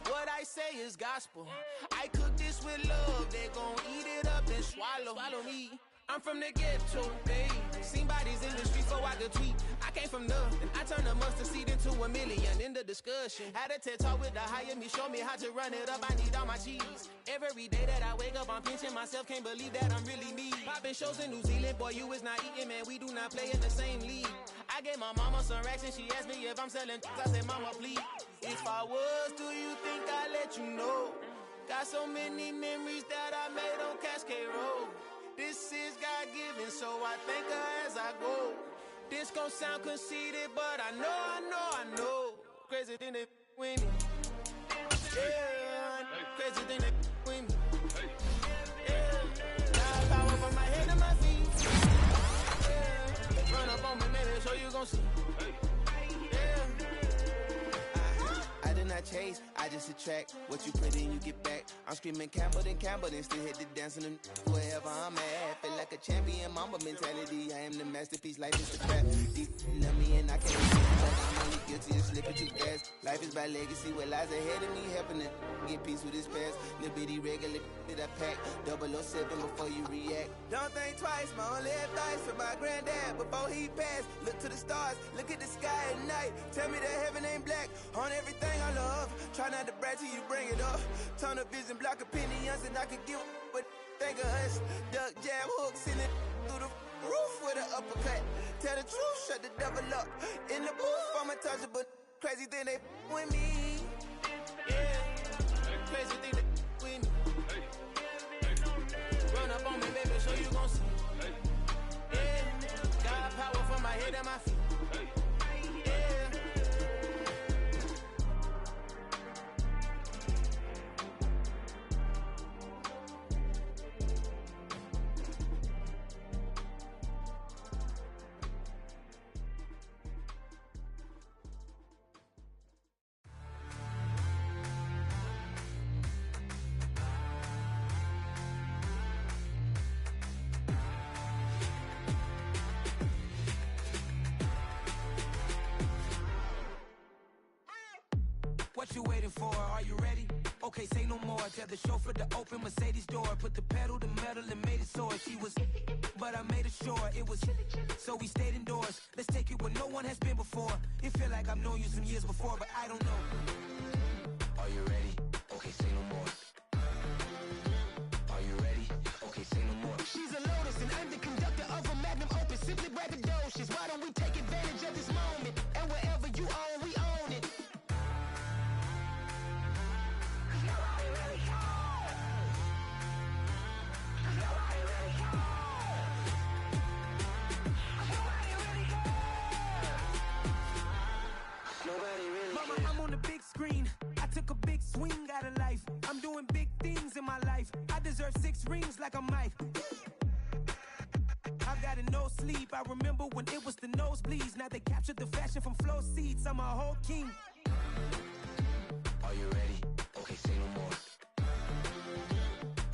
What I say is gospel. I cook this with love. They gon' eat it up and swallow me. I'm from the ghetto, babe. Seen bodies in the street so I could tweet. I came from nothing. I turned a mustard seed into $1 million in the discussion. Had a TED talk with the higher me, show me how to run it up. I need all my cheese. Every day that I wake up, I'm pinching myself. Can't believe that I'm really me. Popping shows in New Zealand, boy, you is not eating, man. We do not play in the same league. I gave my mama some racks and she asked me if I'm selling. I said, mama, please. If I was, do you think I'd let you know? Got so many memories that I made on Cascade Road. This is God-given, so I thank her as I go. This gon' sound conceited, but I know. Crazy thing they with me. Yeah, crazy thing they with me. Yeah, God power from my head to my feet. Yeah, run up on me, maybe, so you gon' see. I chase, I just attract what you put in, you get back. I'm screaming Campbell, then still hit the dance and wherever I'm at. Feel like a champion, mamba mentality. I am the masterpiece, life is the trap. Deep love me and I can't but I'm only guilty of slipping too fast. Life is by legacy, what lies ahead of me, helping to get peace with his past. Little bitty regular that I pack, 007 before you react. Don't think twice, my only advice for my granddad before he passed. Look to the stars, look at the sky at night. Tell me that heaven ain't black on everything I love. Try not to brag till you bring it up. Tunnel vision, block opinions, and I could give but think of us. Duck, jab, hook, send it through the roof with an uppercut. Tell the truth, shut the devil up. In the booth, I'm untouchable. Crazy thing they with me. Yeah, crazy thing they with me. Run up on me, baby, so you gon' see. Yeah, God power from my head and my feet.
What you waiting for? Are you ready? Okay, say no more. Tell the chauffeur to open Mercedes door. Put the pedal to metal and made it soar. She was, but I made it sure it was. So we stayed indoors. Let's take it where no one has been before. It feel like I've known you some years before, but I don't know. Are you ready? Okay, say no more. Are you ready? Okay, say no more. She's a Lotus and I'm the conductor of a Magnum Opus. Simply braggadocious. Why don't we take advantage voice rings like a mic. I got a no sleep. I remember when it was the nosebleeds. Now they captured the fashion from flow seats. I'm a whole king.
Are you ready? Okay, say no more.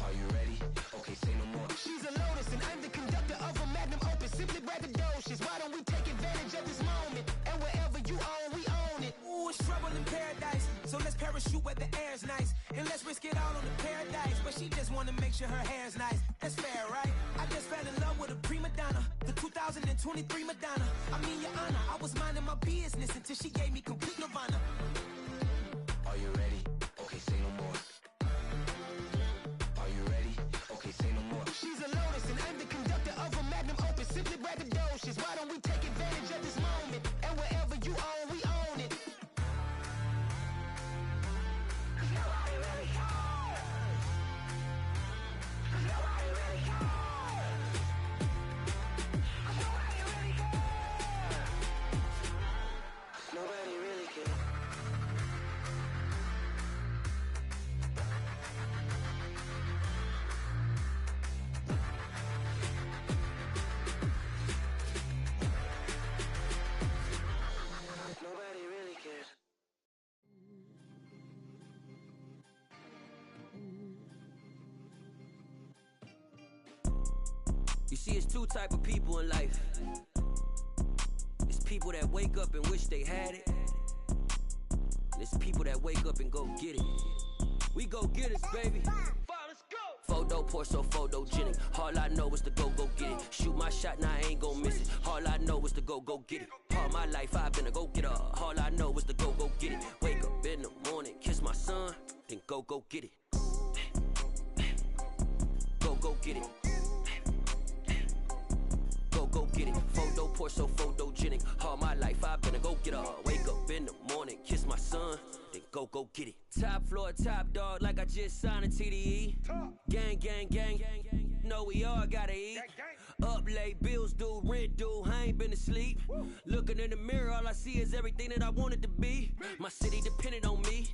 Are you ready? Okay, say no more.
She's a Lotus and I'm the conductor of a magnum opus. Simply braggadocious. Why don't we take advantage of this moment? And wherever you own, we own it. Ooh, it's trouble in paradise. So let's parachute where the air's nice. And let's risk it all on the paradise. But she just wanna make sure her hair's nice. That's fair, right? I just fell in love with a prima donna. The 2023 Madonna. I mean, your honor, I was minding my business until she gave me complete nirvana.
Are you ready? Okay, say no more. Are you ready? Okay, say no more.
She's a Lotus and I'm the conductor of a magnum opus. Simply braggadocious. Why don't we take advantage of this moment? And wherever you own, we own it. Nobody really cares. Nobody really cares. Nobody really cares.
Nobody really cares. Nobody really cares. You see, it's two type of people in life. It's people that wake up and wish they had it. And it's people that wake up and go get it. We go get it, baby. Photo poor, so photogenic. All I know is to go get it. Shoot my shot, now I ain't gon' miss it. All I know is to go get it. All my life I've been a go-getter. All I know is to go get it. Wake up in the morning, kiss my son, then go get it. Go get it. Go get it. Photo poor, so photogenic. All my life I've been a go-getter. Wake up in the morning, kiss my son, then go get it. Top floor, top dog, like I just signed a TDE. Gang, gang, gang. No, we all gotta eat. Up late, bills due, rent due, I ain't been asleep. Looking in the mirror, all I see is everything that I wanted to be. My city depended on me,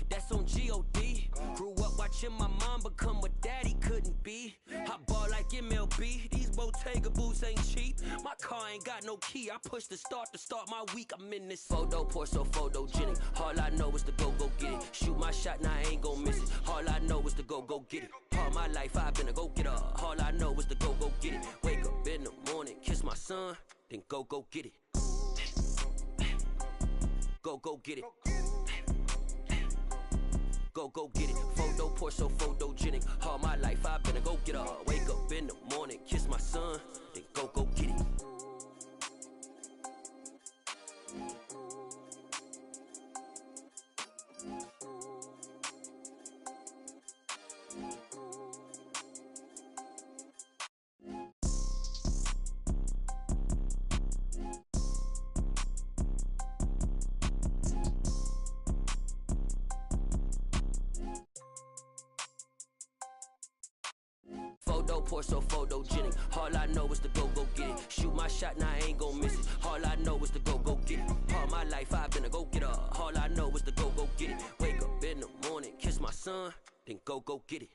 that's on G.O.D. Grew up watching my mom become what daddy couldn't be. I ball like MLB, these Bottega boots ain't cheap. My car ain't got no key, I push the start to start my week. I'm in this photo poor, so photogenic. All I know is to go get it. Shoot my shot, now I ain't gon' miss it. All I know is to go get it. All my life I've been a go-getter. All I know is to go get it. Wake up in the morning, kiss my son, then go get it. Go get it. Go get it. Photo poor, so photogenic. All my life I've been a go-getter. Wake up in the morning, kiss my son, then go get it. Photo poor, so photogenic. All I know is to go get it. Shoot my shot, now I ain't gon' miss it. All I know is to go get it. All my life I've been a go-getter. All I know is to go get it. Wake up in the morning, kiss my son, then go get it.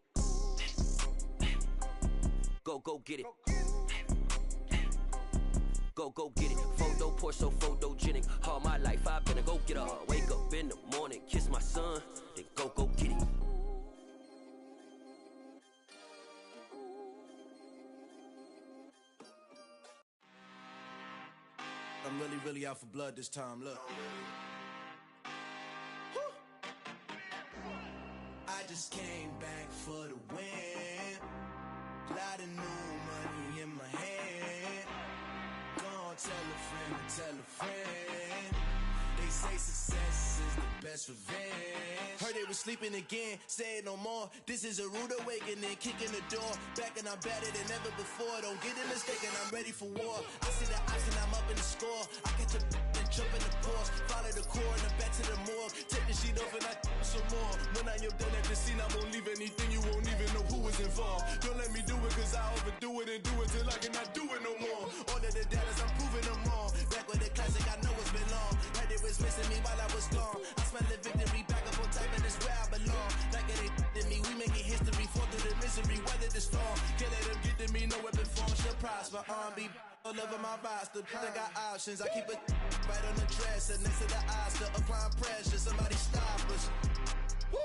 Go get it. Go get it. Photo poor, so photogenic. All my life I've been a go-getter. Wake up in the morning, kiss my son, then go get it.
I'm really out for blood this time, look. I just came back for the win. Lot of new money in my hand. Gonna tell a friend. They say success is the best revenge. Heard they was sleeping again, say it no more. This is a rude awakening, kicking the door. Back and I'm better than ever before. Don't get it mistaken, I'm ready for war. I see the option, I'm up in the score. I catch a and jump in the Porsche. Follow the core and the back to the morgue. Take the sheet off and I some more. When I am done at the scene, I won't leave anything. You won't even know who was involved. Don't let me do it, cause I overdo it and do it till I cannot do it no more. All of the doubters, I'm proving them wrong. Back with the classic, I know it's been long. Heard it was missing me while I was gone. I smell the victory back up on top, and it's where I belong. Like it ain't me, we making history. Fall through the misery, weather the storm. prosper. R&B all over my roster. I got options. I keep it right on the dresser next to the Oscar. Applying pressure, somebody stop us. Woo!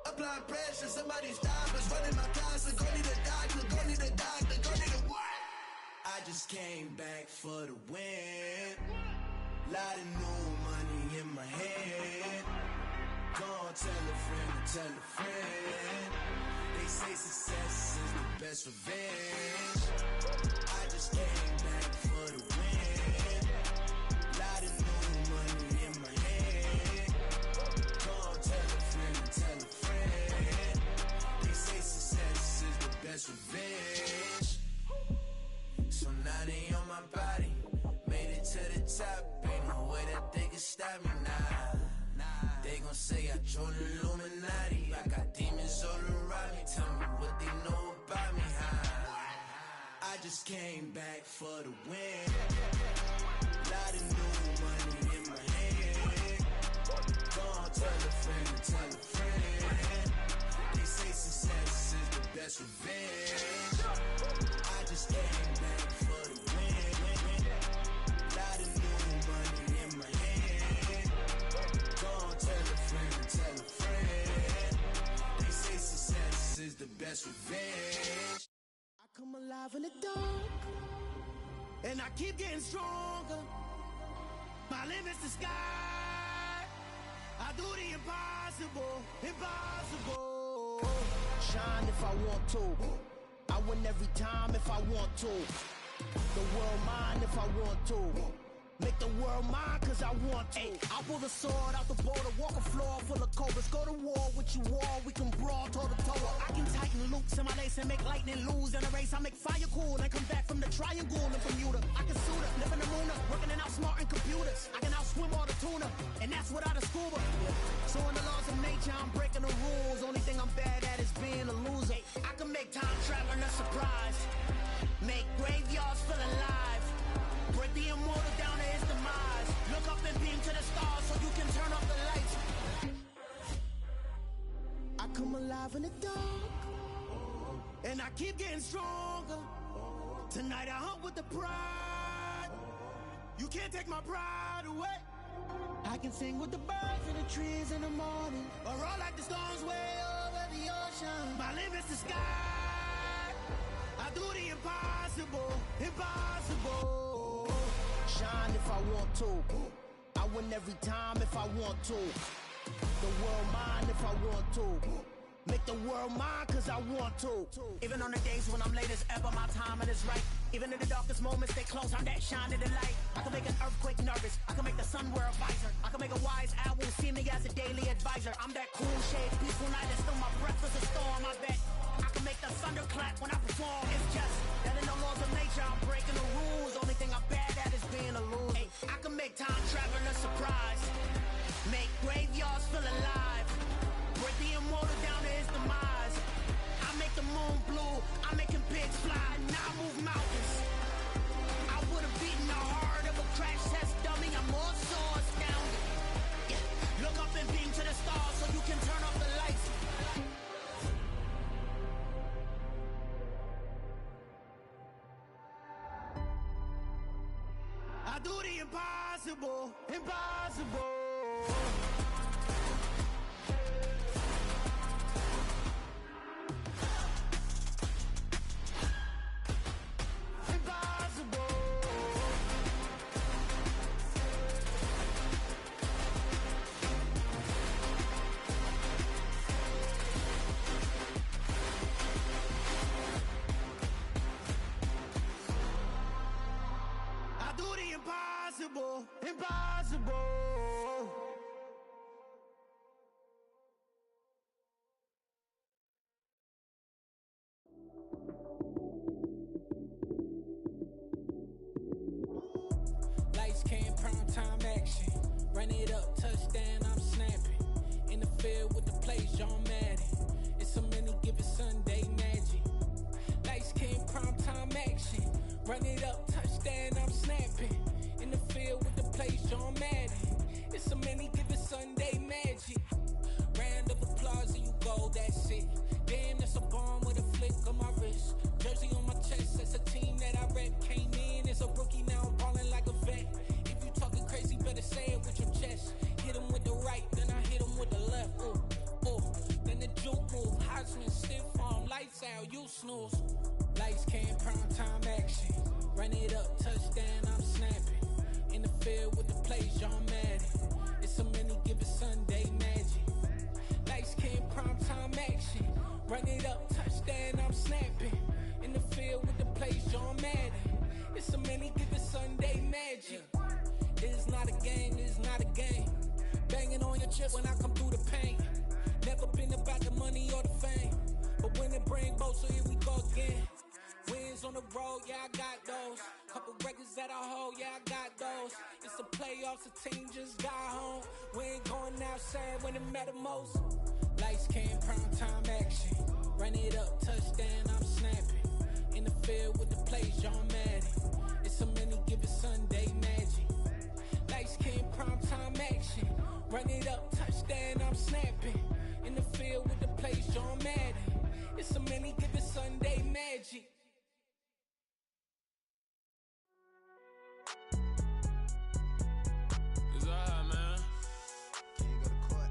Applying pressure, somebody stop us. Running my closet, go need a doctor, go need a doctor, go need a what? I just came back for the win. Lot of new money in my head. Go on, tell a friend, tell a friend. They say success is the best revenge. I just came back for the win. Lot of new money in my head. Go on, tell a friend, tell a friend. They say success is the best revenge. So now they on my body. Made it to the top. Ain't no way that they can stop me now. They gon' say I joined the Illuminati. I got demons all around me. Tell me what they know about me, huh? I just came back for the win. Lot of new money in my hand. Go on, tell a friend, tell a friend. They say success is the best revenge. I just came back for the win. Lot of new money in my hand. Go on, tell a friend, tell a friend. They say success is the best revenge. I come alive in the dark, and I keep getting stronger. My limit's the sky. I do the impossible, impossible. Shine if I want to. I win every time if I want to. The world mine if I want to. Make the world mine cause I want to. Ay, I'll pull the sword out the border, walk a floor full of cobras. Go to war with you all, we can brawl toe to toe. I can tighten loops in my lace and make lightning lose in a race. I make fire cool and come back from the triangle in Bermuda. I can suit up, live in the moon, working and outsmarting computers. I can outswim all the tuna, and that's without a scuba. So in the laws of nature, I'm breaking the rules. Only thing I'm bad at is being a loser. I can make time traveling a surprise. Make graveyards feel alive. Break the immortal down to his demise. Look up and beam to the stars so you can turn off the lights. I come alive in the dark, and I keep getting stronger. Tonight I hunt with the pride. You can't take my pride away. I can sing with the birds and the trees in the morning, or roll like the storms way over the ocean. My limit's the sky. I do the impossible, impossible. Shine if I want to. I win every time if I want to. The world mine if I want to. Make the world mine cause I want to. Even on the days when I'm late as ever, my timing is right. Even in the darkest moments, stay close, I'm that shine in the light. I can make an earthquake nervous, I can make the sun wear a visor. I can make a wise owl see me as a daily advisor. I'm that cool shade, peaceful night, and still my breath is a storm, I bet. I can make the thunder clap when I perform. It's just that in the laws of nature, I'm breaking the rules. Only thing I'm bad at is being a loser. Hey, I can make time traveling a surprise. Make graveyards feel alive. Break the immortal down to his demise. I make the moon blue, I'm making pigs fly. Now I move mountains. I would have beaten the heart of a crash test dummy. I'm more so astounded. Yeah. Look up and beam to the stars so you can turn off the lights. I do the impossible, impossible. Impossible, impossible.
Lights came, prime time action. Run it up, touchdown, I'm snapping. In the field with the plays, John Madden. It's a many given Sunday magic. Lights came, prime time action. Run it up, touchdown, I'm snapping. In the field with the plays, John Madden. It's a many given Sunday magic. Round of applause and you go, that's it. Damn, that's a bomb with a flick on my wrist. Jersey on my chest, that's a team that I while you snooze. Lights came, prime time action. Run it up, touchdown, I'm snapping. In the field with the plays, John Madden. It's so many, give it Sunday magic. Lights came, prime time action. Run it up, touchdown, I'm snapping. In the field with the plays, John Madden. It's so many, give it Sunday magic. It's not a game, it's not a game. Banging on your chip when I come through the pain. Never been about the money or the fame. But when it bring both, so here we go again. Wins on the road, yeah, I got those. Couple records that I hold, yeah, I got those. It's the playoffs, the team just got home. We ain't going outside when it matter most. Lights came, prime time action. Run it up, touchdown, I'm snapping. In the field with the plays, John Madden. It's so many, give it Sunday magic. Lights came, prime time action. Run it up, touchdown, I'm snapping. In the field with the plays, John Madden. It's so many, give it Sunday magic.
It's alright, man. Can you go to court?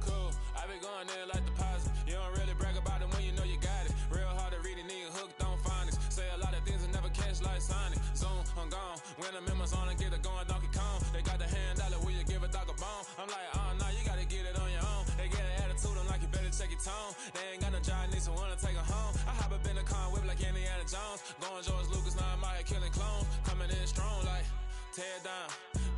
Cool, I be going there like deposit. You don't really brag about it when you know you got it. Real hard to read it, nigga hooked on phonics. Say a lot of things and never catch like Sonic. Zone, I'm gone. When I'm in my zone, I get it going Donkey Kong. They got the hand dollar, will you give a dog a bone? I'm like, oh, no, you gotta get it on your own. They get an attitude, I'm like, you better check your tone. They ain't got no job, need someone to take her home. I hop up in the car, whip like Indiana Jones. Going George Lucas, now I'm out here killing clones. Coming in strong like, tear it down,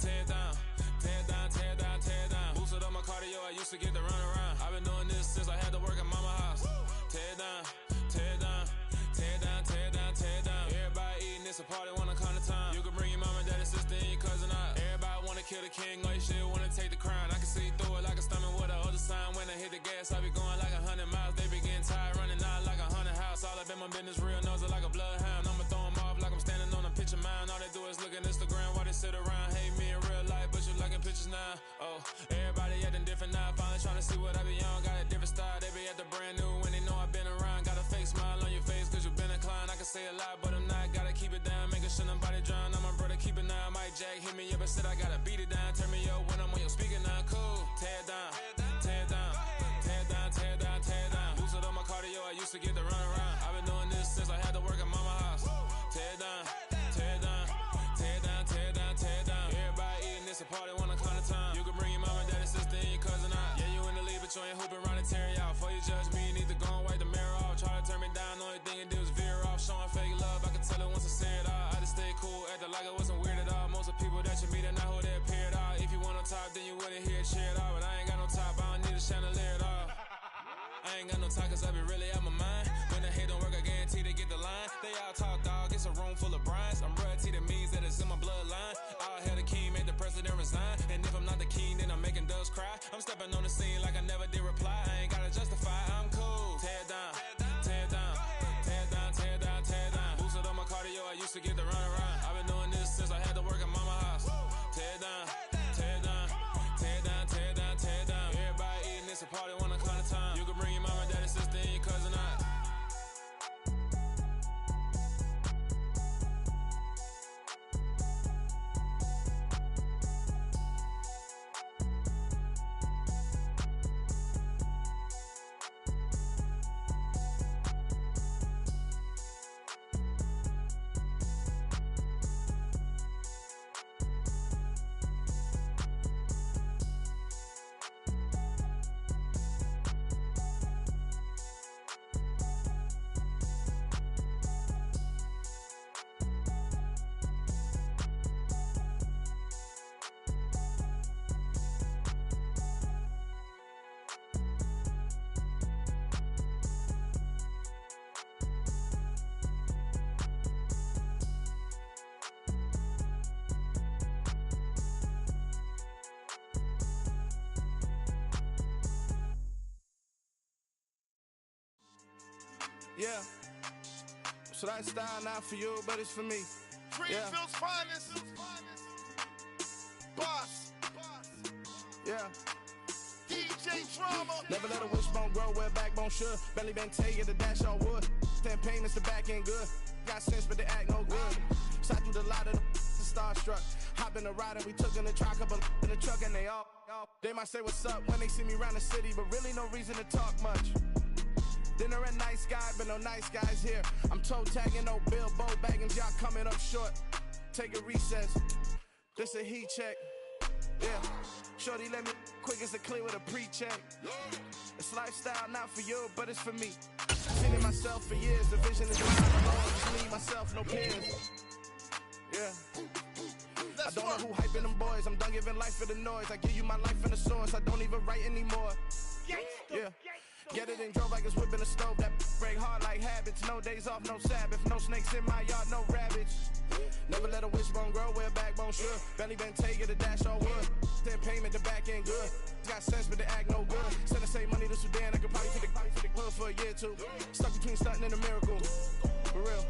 tear it down, tear it down, tear it down, tear it down. Boosted up my cardio, I used to get to run around. I've been doing this since I had to work at mama house. Tear it down, tear it down, tear it down, tear it down, tear it down. Everybody eating, it's a party, wanna come to time. You can bring your mom and daddy, sister, and your cousin out. Everybody wanna kill the king, or you shit wanna take the crown. I can see through it like a stomach with a other sign. When I hit the gas, I be going like 100 miles. They be getting tired, running out like 100 house. All up in my business, real nose like a bloodhound. I'ma throw them off like I'm standing on a picture mound. All they do is look at Instagram while they sit around. Hate me in real life, but you liking pictures now. Oh, everybody acting different now. Finally trying to see what I be on. Got a different style, they be at the brand new when they know I've been around. Got a fake smile on your face cause you been inclined. I can say a lot, but I'm not. Gotta keep it down, making sure nobody drown. I'm my brother, keep it now. Mike Jack hit me up and said I gotta beat it down. Turn me up when I'm on your speaker now. Cool, tear it down, tear it down, tear it down, tear it down, tear it down. Boosted up my cardio, I used to get to run around. I've been doing this since I had to work at mama house. Tear it down, tear it down, tear it down, tear it down, tear it down. Everybody eating, it's a party, wanna come to time. You can bring your mom and daddy, sister, and your cousin out. Yeah, you in the lead, but you ain't hooping around and tear out. Before you judge me, you need to go and wipe the mirror off. Try to turn me down, the only thing you do is veer off. Showing fake love, I can tell it once I say it all. I just stay cool, acting like it wasn't weird at all. Most of the people that you meet are not who they appear at all. If you want on top, then you wouldn't hear it cheer at all. But I ain't got no top, I don't need a chandelier at all. I ain't got no talk cause I be really out my mind. When the hate don't work, I guarantee they get the line. They all talk dog, it's a room full of brinds. I'm royalty, that means that it's in my bloodline. All hail the king, make the president resign. And if I'm not the king, then I'm making doves cry. I'm stepping on the scene like I never did reply. I ain't gotta justify, I'm cool. Tear it down, tear it down, tear it down, tear it down, tear it down. Boosted up my cardio, I used to get to run around. I've been doing this since I had to work at mama house. Tear it down, tear it down, tear it down, tear it down, tear it down. Everybody eating, it's a party, wanna come to time. You can bring your mom and daddy, sister, and your cousin out.
Yeah. So that style not for you, but it's for me.
Greenfield's finest. Boss.
Yeah.
DJ Drama.
Never let a wishbone grow where a backbone should. Belly been taking the dash all wood. Stand pain is the back end good. Got sense, but they act no good. Shot through the lot of the starstruck. Hop in the ride and we took in the truck, couple in the truck and they all. They might say what's up when they see me around the city, but really no reason to talk much. Dinner at Nice Guy, but no nice guys here. I'm toe tagging, no Bilbo baggins, y'all coming up short. Take a recess. This a heat check. Yeah. Shorty let me quick as a clear with a pre-check. It's lifestyle, not for you, but it's for me. Seen it myself for years. The vision is mine alone. Just me, myself, no peers. Yeah. I don't know who hyping them boys. I'm done giving life for the noise. I give you my life in the source. I don't even write anymore. Yeah. Get it and drove like it's whipping a stove. That break hard like habits. No days off, no Sabbath. No snakes in my yard, no rabbits. Never let a wishbone grow where a backbone should. Belly been take it a dash all wood. Then payment, the back end good. Got sense, but the act no good. Send the same money to Sudan. I could probably take the hood for a year or two. Stuck between stunting and a miracle. For real.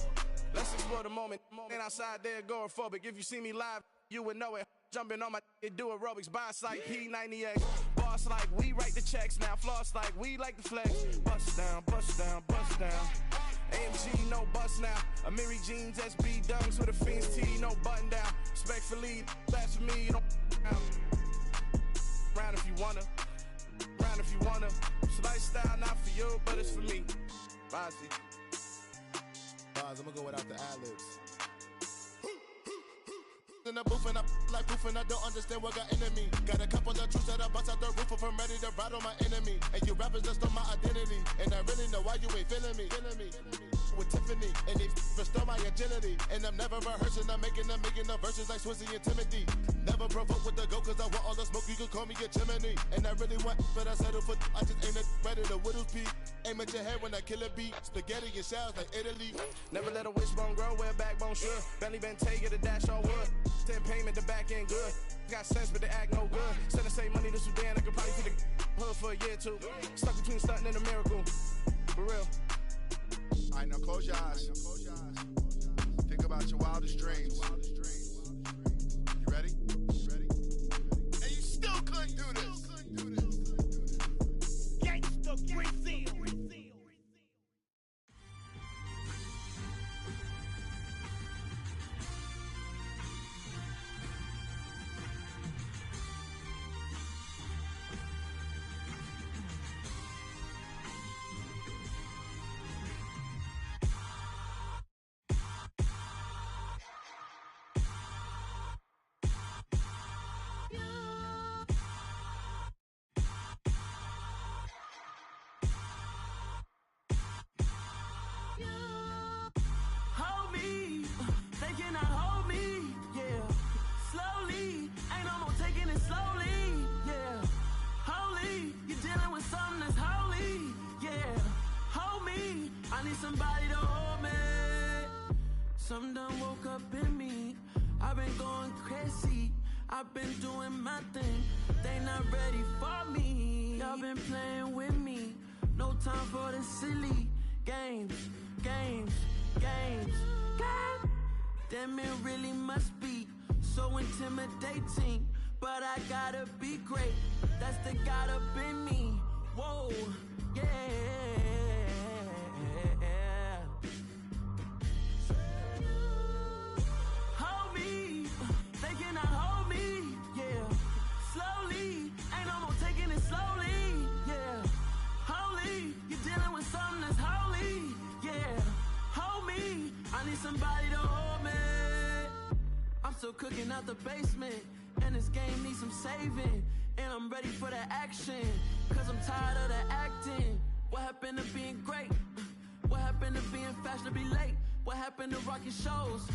Let's explore the moment. Ain't outside there agoraphobic. If you see me live, you would know it. Jumping on my do aerobics. Boss like P90X. Boss like we write the checks now. Floss like we like the flex. Bust down, bust down, bust down. AMG, no bust now. Amiri jeans, SB dunks with a Fiends tee, no button down. Respectfully, that's for me, you don't round if you wanna. Round if you wanna. It's lifestyle, not for you, but it's for me. Bozzy.
I'm gonna go without the ad-libs. In the booth and I like proof and I don't understand what got into me. Got a couple of truths that I bust out the roof if I'm ready to ride on my enemy. And you rappers just stole my identity. And I really know why you ain't feeling me. With Tiffany, and they restore my agility. And I'm never rehearsing, I'm making the verses like Swizzy and Timothy. Never provoke with the go, cause I want all the smoke, you can call me a chimney. And I really want, but I settle for, I just aim it better the Whittles P. Aim at your head when I kill a beat. Spaghetti and shells like Italy.
Never let a wishbone grow where a backbone should. Belly been take it a dash all wood. Then payment, the back end good. Got sense, but the act no good. Send the same money to Sudan, I could probably take the hood for a year or two. Stuck between stunting and a miracle. For real.
Alright, now close your eyes. Think about your wildest dreams. You ready?
And you still couldn't do this. Gangsta Brazil.
Somebody to hold me. Some done woke up in me. I've been going crazy. I've been doing my thing. They not ready for me. Y'all been playing with me. No time for the silly games. God damn, it really must be so intimidating. But I gotta be great. That's the God up in me. Whoa, yeah. Hold me, they cannot hold me, yeah. Slowly, ain't no more taking it slowly, yeah. Holy, you're dealing with something that's holy, yeah. Hold me, I need somebody to hold me. I'm still cooking out the basement, and this game needs some saving. And I'm ready for the action, cause I'm tired of the acting. What happened to being great? What happened to being fashionably late? What happened to rocking shows?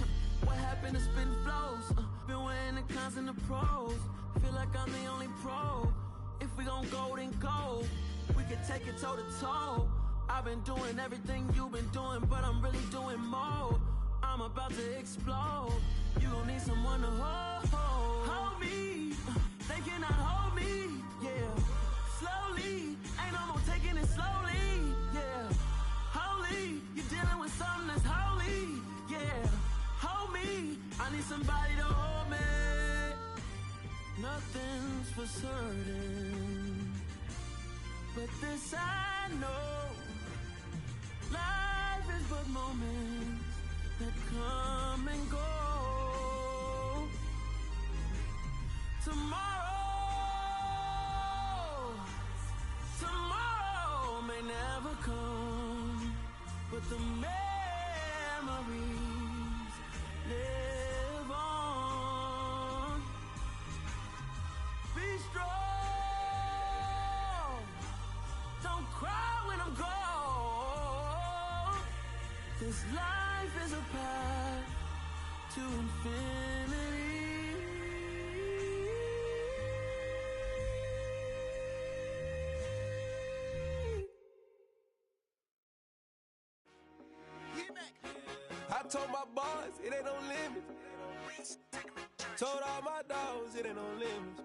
What happened to spitting flows? Been wearing the cons and the pros. Feel like I'm the only pro. If we gon' go, then go. We could take it toe to toe. I've been doing everything you've been doing, but I'm really doing more. I'm about to explode. You gon' need someone to hold me. They cannot hold me, yeah. Slowly, ain't no more taking it slowly, yeah. Holy, you're dealing with something that's holy, yeah. Hold me, I need somebody to hold me. Nothing's for certain, but this I know. Life is but moments that come and go. Tomorrow may never come. but the memories live on. Be strong, don't cry when I'm gone. This life is a path to infinity.
I told my boys it ain't no limits. Told all my dogs it ain't no limits.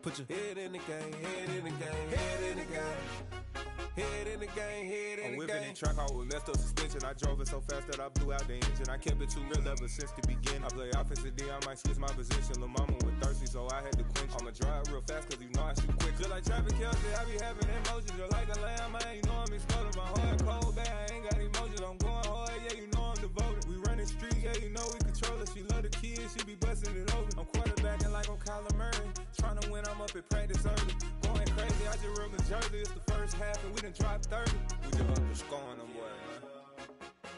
Put your head in the game, head in the game, head in the game. Head in the game, head in the game.
I'm whipping and track out with messed up suspension. I drove it so fast that I blew out the engine. I kept it too real ever since the beginning. I play offensive D, I might switch my position. Lil' mama was thirsty, so I had to quench. I'ma drive real fast, cause you know I shoot quick. Just like traffic Kelsey, I be having emotions. Just like a lamb, man, you know I'm exploding. My heart cold, bad, I ain't got emotions. I'm going hard, yeah, you know I'm devoted. We running streets, yeah, you know we control it. She love the kids, she be busting it over. I'm quarterbacking like I'm Kyler Murray. Trying to win, I'm up at practice early. Going crazy, I just real the jersey. It's the first half and we done dropped 30. We just underscoring them, boy, man.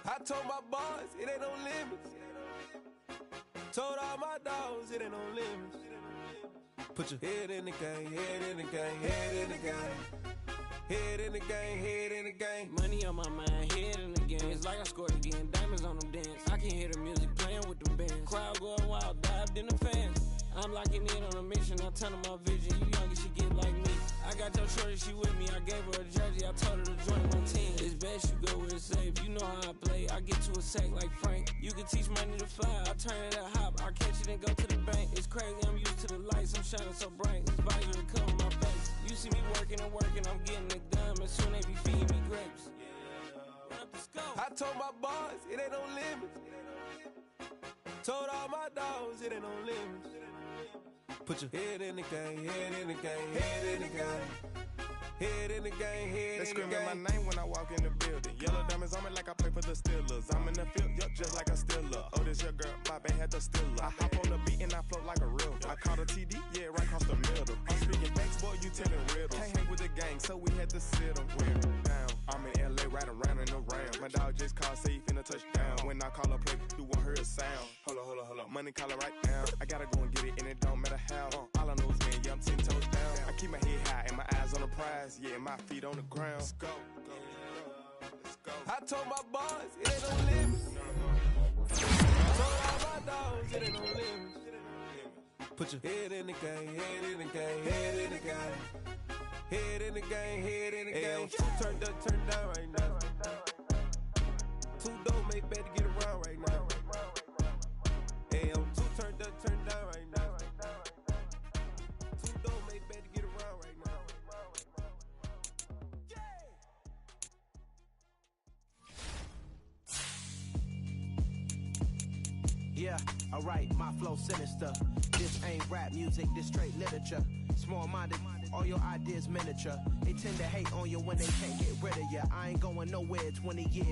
I told my boys it ain't no limits. Told all my dogs it ain't no limits. Put your head in the game, head in the game, head in the game. Head in the game, head in the game.
Money on my mind, head in the game. It's like I scored again, diamonds on them dance. I can hear the music playing with them bands. Crowd going wild, dived in the fans. I'm locking in on a mission, I tell her my vision. You younger, she get like me. I got your shorty, she with me. I gave her a jersey, I told her to join my team. It's best you go where it's safe. You know how I play. I get to a sack like Frank. You can teach money to fly. I turn it up hop. I catch it and go to the bank. It's crazy, I'm used to the lights. I'm shining so bright. This visor to cover my face. You see me working and working, I'm getting it done. And soon they be feeding me grapes.
I told my boys it ain't no limits. Told all my dogs it ain't no limits. Put your head in the game, head in the game, head in the game. Head in the game, head
They
in the game.
screaming my name when I walk in the building. Yellow diamonds on me like I play for the Steelers. I'm in the field, yup, just like a Steeler. Oh, this your girl, my band had the Steeler. I hop on the beat and I float like a real. I caught a TD, yeah, right across the middle. I'm speaking facts, boy, you telling riddles. Can't hang with the gang, so we had to sit them down. I'm in LA, riding around and around. My dog just called, say he finna touchdown. When I call a play, you won't hear a sound. Hold up, money calling right now. I gotta go and get it, and it don't matter how. All I know is, man, yeah, I'm 10 toes down. I keep my head high and my eyes on the prize. Yeah, my feet on the ground. Let's go.
I told my boys it ain't no limits. Told all my dogs it ain't no limits. Put your head in the game, head in the game, head in the game. Head in the game, head in the game. Two turned up, turned down right now. Two dope make better get around right now. Two turned up, turned down right now. Two dope make better get around right now.
Yeah, alright, my flow sinister. This ain't rap music, this straight literature. Small-minded, all your ideas miniature. They tend to hate on you when they can't get rid of you. I ain't going nowhere, 20 years.